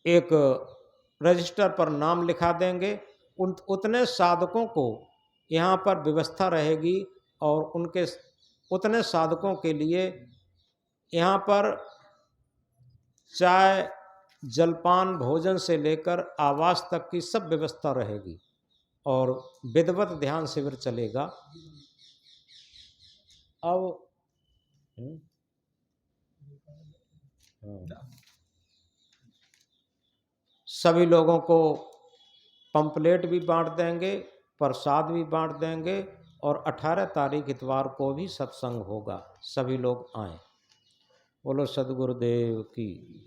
एक रजिस्टर पर नाम लिखा देंगे। उतने साधकों को यहाँ पर व्यवस्था रहेगी, और उनके उतने साधकों के लिए यहाँ पर चाय, जलपान भोजन से लेकर आवास तक की सब व्यवस्था रहेगी और विधिवत ध्यान शिविर चलेगा। अब सभी लोगों को पंपलेट भी बांट देंगे, प्रसाद भी बांट देंगे और 18 तारीख इतवार को भी सत्संग होगा। सभी लोग आए। बोलो सद्गुरुदेव की।